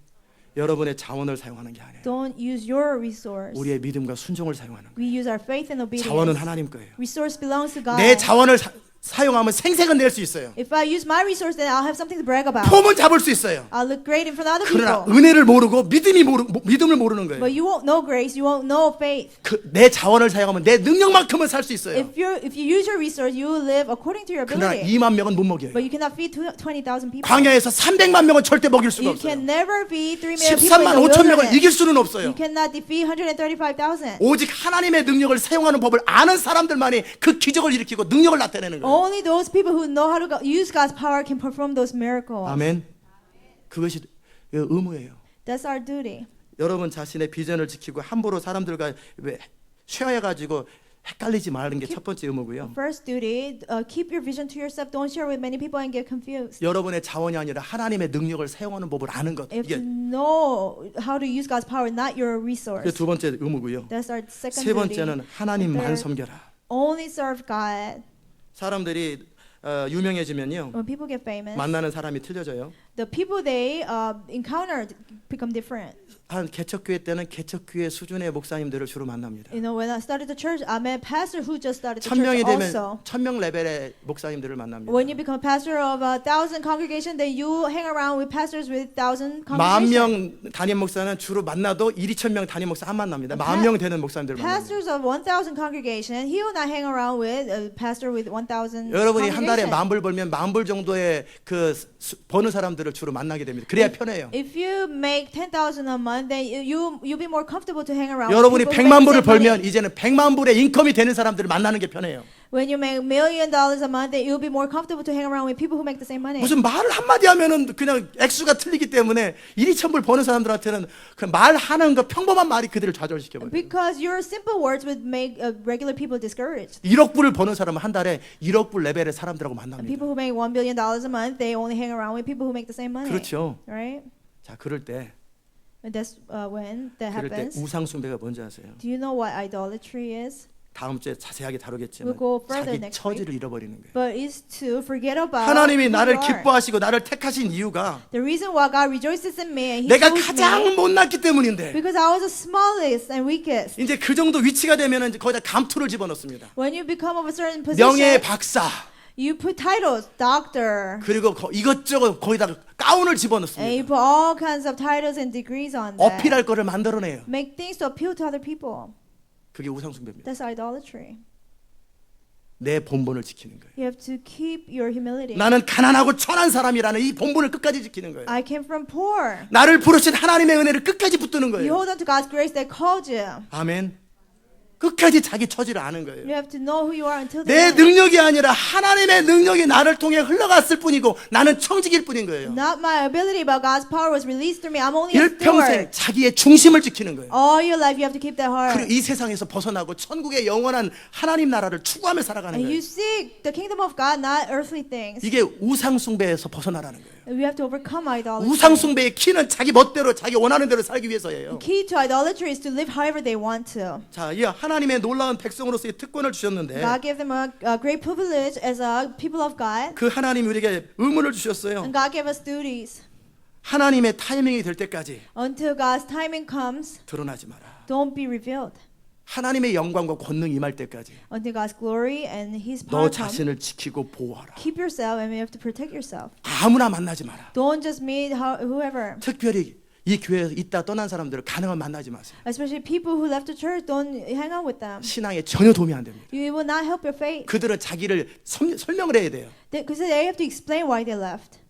여러분의 자원을 사용하는 게 아니에요. Don't use your resource. 우리의 믿음과 순종을 사용하는 거예요. We use our faith and obedience. 자원은 하나님 거예요. Resource belongs to God. 내 자원을 사용하면 생색은 낼 수 있어요. If I use my resource, then I'll have something to brag about. 폼은 잡을 수 있어요. I'll look great in front of other 그러나 people. 은혜를 모르고 믿음을 모르는 거예요. But you won't know grace. You won't know faith. 내 자원을 사용하면 내 능력만큼은 살 수 있어요. If you use your resource, you will live according to your 그러나 ability. 2만 명은 못 먹여요. But you cannot feed 20,000 people. 광야에서 300만 명은 절대 먹일 수가 You 없어요. can never feed 3 million people in 13만 the 5천 명을 wilderness. 이길 수는 You 없어요. cannot defeat 135,000. 오직 하나님의 능력을 사용하는 법을 아는 사람들만이 그 기적을 일으키고 능력을 나타내는 거예요. Only those people who know how to use God's power can perform those miracles. 아멘. 그것이 의무예요. That's our duty. 여러분 자신의 비전을 지키고 함부로 사람들과 쉐어해가지고 헷갈리지 말는 게 첫 번째 의무고요. First duty, keep your vision to yourself. Don't share with many people and get confused. 여러분의 자원이 아니라 하나님의 능력을 사용하는 법을 아는 것. You have 이게 to know how to use God's power, not your resource. 두 번째 의무고요. That's our second 세 duty. 번째는 하나님만 Third, 섬겨라. Only serve God. 사람들이 유명해지면요, When people get famous, 만나는 사람이 틀려져요. the people they encounter become different. 한 개척교회 때는 개척교회 수준의 목사님들을 주로 만납니다. You know, when I started the church, I met a pastor who just started the 1000명이 church 되면 also. 1000명 레벨의 목사님들을 만납니다. When you become a pastor of 1,000 congregation, then you hang around with pastors with 1,000 congregation. 10,000명 담임 목사는 주로 만나도 2,000명 담임 목사 안 만납니다. 10,000명 되는 목사님들 만납니다. Pastors of 1,000 congregation, he will not hang around with a pastor with 1,000 여러분이 한 달에 congregation. 10,000불 벌면 10,000불 정도의 그 버는 사람들을 주로 만나게 됩니다. 그래야 편해요. If you make 10,000 a month, then you'll be more comfortable to hang around. 여러분이 with people who 100만 make the 불을 same money. 벌면 이제는 100만 불의 인컴이 되는 사람들을 만나는 게 편해요. When you make $1 million a month, then you'll be more comfortable to hang around with people who make the same money. 무슨 말을 한마디 하면은 그냥 액수가 틀리기 때문에 1,2,000불 버는 사람들한테는 그 말하는 거 평범한 말이 그들을 좌절시켜버려요. Because your simple words would make regular people discouraged. 1억 불을 버는 사람은 한 달에 1억 불 레벨의 사람들하고 만납니다. People who make $1 billion a month, they only hang around with people who make the same money. 그렇죠. Right? 자, 그럴 때 And that's when that 그럴 때 happens. 우상 숭배가 뭔지 아세요? Do you know what idolatry is? 다음 주에 자세하게 다루겠지만 We'll go further 자기 next 처지를 잃어버리는 거예요. But it's to forget about 하나님이 who 나를 you are. 기뻐하시고 나를 택하신 이유가 The reason why God rejoices in me and He 내가 chose me 가장 못났기 때문인데 because I was the smallest and weakest. 이제 그 정도 위치가 되면은 이제 거기다 감투를 집어넣습니다. When you become of a certain 명예의 position, 박사 you put titles, doctor, 그리고 이것저것 거기다 가운을 and you 집어넣습니다. put all kinds of titles and degrees on that. 어필할 거를 만들어내요. Make things to appeal to other people. 그게 우상 숭배입니다. That's idolatry. 내 본분을 지키는 거예요. You have to keep your humility. 나는 가난하고 천한 사람이라는 이 본분을 끝까지 지키는 거예요. I came from poor. 나를 부르신 하나님의 은혜를 끝까지 붙드는 You 거예요. hold on to God's grace that called you. 아멘. 끝까지 자기 처지를 아는 거예요. You have to know who you are until the 내 end. 능력이 아니라 하나님의 능력이 나를 통해 흘러갔을 뿐이고 나는 청직일 뿐인 거예요. Not my ability, but God's power was released through me. I'm only a 일평생 steward. 자기의 중심을 지키는 거예요. All your life, you have to keep that 그리고 heart. 이 세상에서 벗어나고 천국의 영원한 하나님 나라를 추구하며 살아가는 And you 거예요. seek the kingdom of God, not earthly things. 이게 우상 숭배에서 벗어나라는 거예요. We have to overcome idolatry. 우상 숭배의 키는 자기 멋대로 자기 원하는 대로 살기 위해서예요. The key to idolatry is to live however they want to. 자, 이 하나님의 놀라운 백성으로서의 특권을 주셨는데 God gave them a great privilege as a people of God. 그 하나님이 우리에게 의무를 주셨어요. And God gave us duties. 하나님의 타이밍이 될 때까지 Until God's timing comes, 드러나지 마라. don't be revealed. 하나님의 영광과 권능이 임할 때까지 Until God's glory and His 너 power come, 자신을 지키고 보호하라. keep yourself and you have to protect yourself. 아무나 만나지 마라. Don't just meet whoever. 특별히 이 교회에서 있다 떠난 사람들을 가능한 만나지 마세요. Especially people who left the church, don't hang out with them. 신앙에 전혀 도움이 안 됩니다. You will not help your faith. 그들은 자기를 설명을 해야 돼요. Because they have to explain why they left.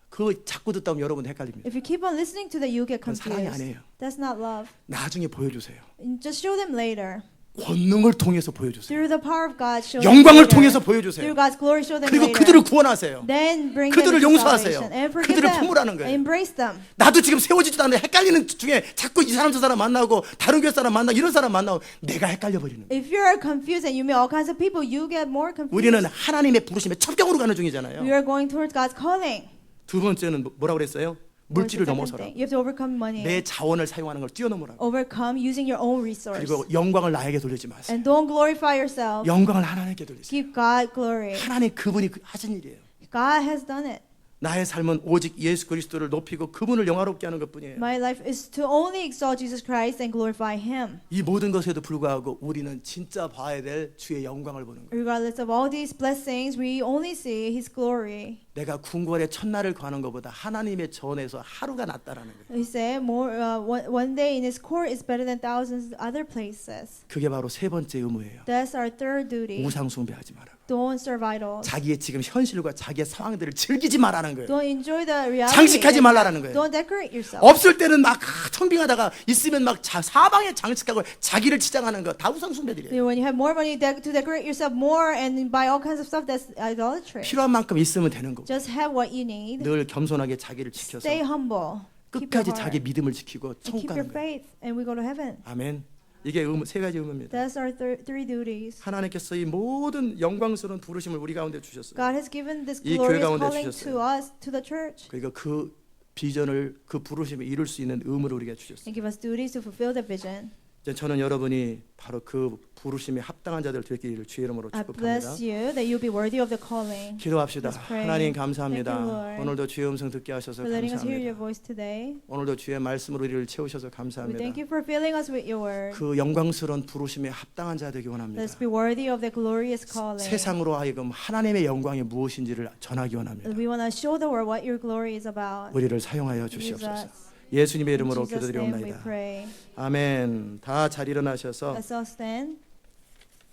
그거 자꾸 듣다 보면 여러분 헷갈립니다. If you keep on listening to that, you get 그건 사랑이 confused. 아니에요. That's not love. 나중에 보여주세요. Just show them later. 권능을 통해서 보여주세요. Through the power of God, show them 영광을 later. 통해서 보여주세요. Through God's glory, show them 그리고 later. 그들을 구원하세요. Then bring 그들을 them into 용서하세요. salvation and forgive 그들을 them. 품으라는 거예요. Embrace them. 나도 지금 세워지지도 않는데 헷갈리는 중에 자꾸 이 사람 저 사람 만나고 다른 교회 사람 만나고 이런 사람 만나고 내가 헷갈려 버리는 거예요. If you're confused and you meet all kinds of people, you get more confused. 우리는 하나님의 부르심에 첩경으로 가는 중이잖아요. We are going towards God's calling. 두 번째는 뭐라고 그랬어요? 물질을 What's the second 넘어서라. thing? You have to overcome money. 내 자원을 사용하는 걸 뛰어넘으라. Overcome using your own resource. 그리고 영광을 나에게 돌리지 마세요. And don't glorify yourself. 영광을 하나님께 돌리세요. Give God glory. 하나님 그분이 하신 일이에요. God has done it. 나의 삶은 오직 예수 그리스도를 높이고 그분을 영화롭게 하는 것뿐이에요. My life is to only exalt Jesus Christ and glorify Him. 이 모든 것에도 불구하고 우리는 진짜 봐야 될 주의 영광을 보는 거예요. Regardless of all these blessings, we only see His glory. 내가 궁궐의 첫날을 거하는 것보다 하나님의 전에서 하루가 낫다라는 거예요. He said, one day in His court is better than thousands other places. 그게 바로 세 번째 의무예요. That's our third duty. 우상 숭배하지 말라고. Don't serve idols. 자기의 지금 현실과 자기의 상황들을 즐기지 말라는 거예요. Don't enjoy the reality. 장식하지 말라는 거예요. Don't decorate yourself. 없을 때는 막 청빙하다가 있으면 막 사방에 장식하고 자기를 치장하는 거 다 우상 숭배들이에요. When you have more money to decorate yourself more and buy all kinds of stuff, that's idolatry. 필요한 만큼 있으면 되는 거고 Just have what you need. 늘 겸손하게 자기를 지켜서 Stay humble. Keep your 끝까지 heart. 자기 믿음을 지키고 And 천국 keep your 가는 거예요. faith, and we go to heaven. 아멘. 이게 세 가지 의무입니다. That's our three duties. 하나님께서 이 모든 영광스러운 부르심을 우리 가운데 주셨어요. God has given this 이 교회 glorious 가운데 calling 주셨어요. to us, to the church, 그러니까 그 비전을 그 부르심을 이룰 수 있는 의무를 우리가 주셨어요. and give us duties to fulfill the vision. 이제 저는 여러분이 바로 그 부르심에 합당한 자들 되기를 주의 이름으로 I 축복합니다. bless you that you'll be worthy of the calling. 기도합시다. Let's pray. 하나님 Thank 감사합니다. you, Lord. 오늘도 주의 음성 듣게 하셔서 For letting us hear your 감사합니다. voice today. 오늘도 주의 말씀으로 우리를 채우셔서 We 감사합니다. thank you for filling us with your word. 그 영광스러운 부르심에 합당한 자 되기 원합니다. Let's be worthy of the glorious calling. 세상으로 하여금 하나님의 영광이 무엇인지를 전하기 원합니다. We want to show the world what your glory is about. 우리를 사용하여 Use 주시옵소서. us. 예수님의 In 이름으로 Jesus' name we 기도드리옵나이다. pray. 아멘. 다 잘 일어나셔서 Let's all stand.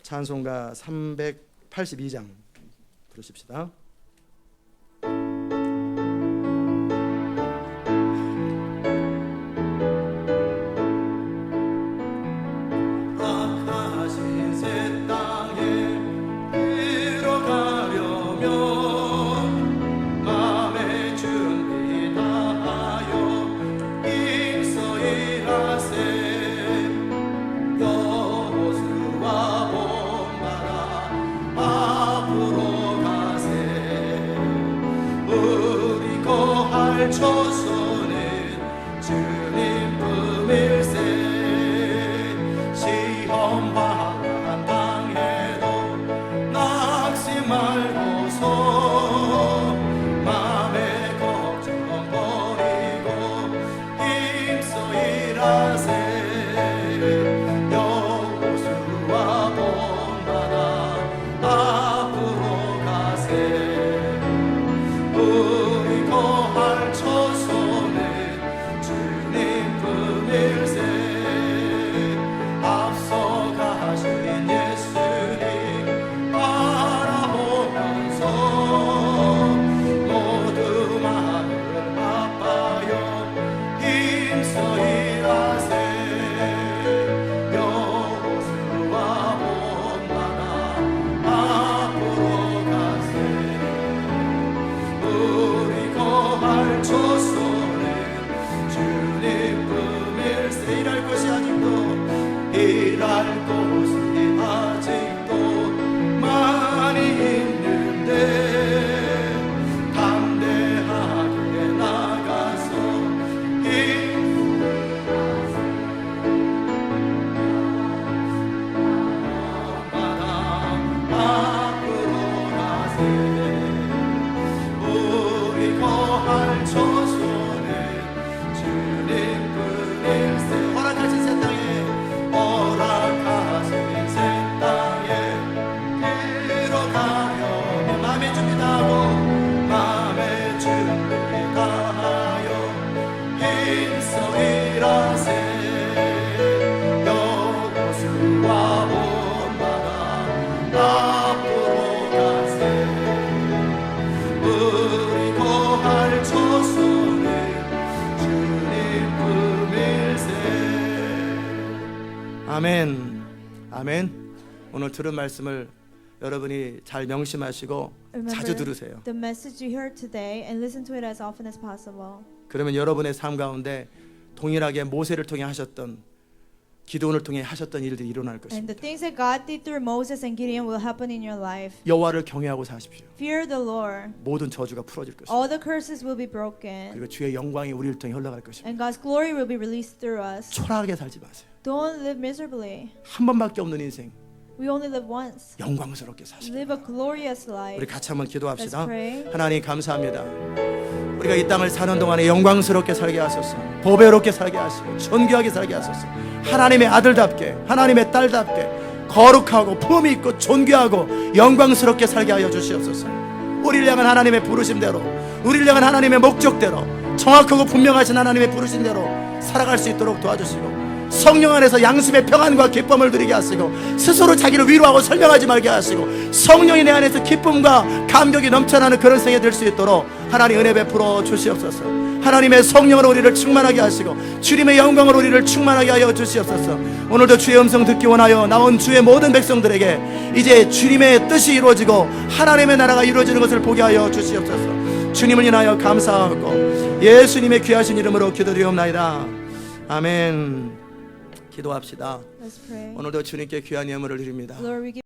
찬송가 382장 부르십시다. 악하신 새 땅에 들어가려면 마음의 준비 다하여 힘써 일하세. 여호수아 본받아 앞으로 가세. 우리 거할 초소는 주님 품일세. 시험 환난 당해도 낙심 말고서 맘의 걱정 버리고 힘써 일하세. 여호수아 본받아 앞으로 가세. 우리 거할 처소는 주님 품일세. 앞서가신 예수님 바라보면서 모두 마음을 아파요 힘써 일하세. 여호수아 본받아 앞으로 가세. 우리 거할 초소는 주님 품일세. 일할 것이 아직도 일할 곳이 아직도 많이 있는데 담대하게 나가서 앞으로 가세. 우리 거할 처소는 주님 품일세. 허락하신 새 땅에 허락하신 새 땅에 들어가려 마음의 준비 다하고 마음의 준비 다하여 힘써 일하세. 여호수아 본받아 앞으로 가세. 우리 거할 처소는 주님 품일세. 아멘. 아멘. 오늘 들은 말씀을 여러분이 잘 명심하시고 자주 들으세요. The message you heard today and listen to it as often as possible. 그러면 여러분의 삶 가운데 동일하게 모세를 통해 하셨던 기도원을 통해 하셨던 일들이 일어날 And 것입니다. the things that God did through Moses and Gideon will happen in your life. 여호와를 경외하고 사십시오. Fear the Lord. 모든 저주가 풀어질 것입니다. All the curses will be broken. 그리고 주의 영광이 우리를 통해 흘러갈 것입니다. And God's glory will be released through us. 초라하게 살지 마세요. Don't live miserably. 한 번밖에 없는 인생 We only live once. 영광스럽게 사시길. Live a glorious 우리 life. 같이 한번 Let's 기도합시다. pray. 하나님 감사합니다. 우리가 이 땅을 사는 동안에 영광스럽게 살게 하소서. 보배롭게 살게 하시고 존귀하게 살게 하소서. 하나님의 아들답게 하나님의 딸답게 거룩하고 품위 있고 존귀하고 영광스럽게 살게 하여 주시옵소서. 우리를 향한 하나님의 부르심대로, 우리를 향한 하나님의 목적대로, 정확하고 분명하신 하나님의 부르심대로 살아갈 수 있도록 도와주시고, 성령 안에서 양심의 평안과 기쁨을 누리게 하시고, 스스로 자기를 위로하고 설명하지 말게 하시고, 성령이 내 안에서 기쁨과 감격이 넘쳐나는 그런 생이 될 수 있도록 하나님 은혜 베풀어 주시옵소서. 하나님의 성령으로 우리를 충만하게 하시고, 주님의 영광으로 우리를 충만하게 하여 주시옵소서. 오늘도 주의 음성 듣기 원하여 나온 주의 모든 백성들에게 이제 주님의 뜻이 이루어지고 하나님의 나라가 이루어지는 것을 보게 하여 주시옵소서. 주님을 인하여 감사하고 예수님의 귀하신 이름으로 기도드리옵나이다. 아멘. 기도합시다. Let's pray. 오늘도 주님께 귀한 예물을 드립니다. Lord, we give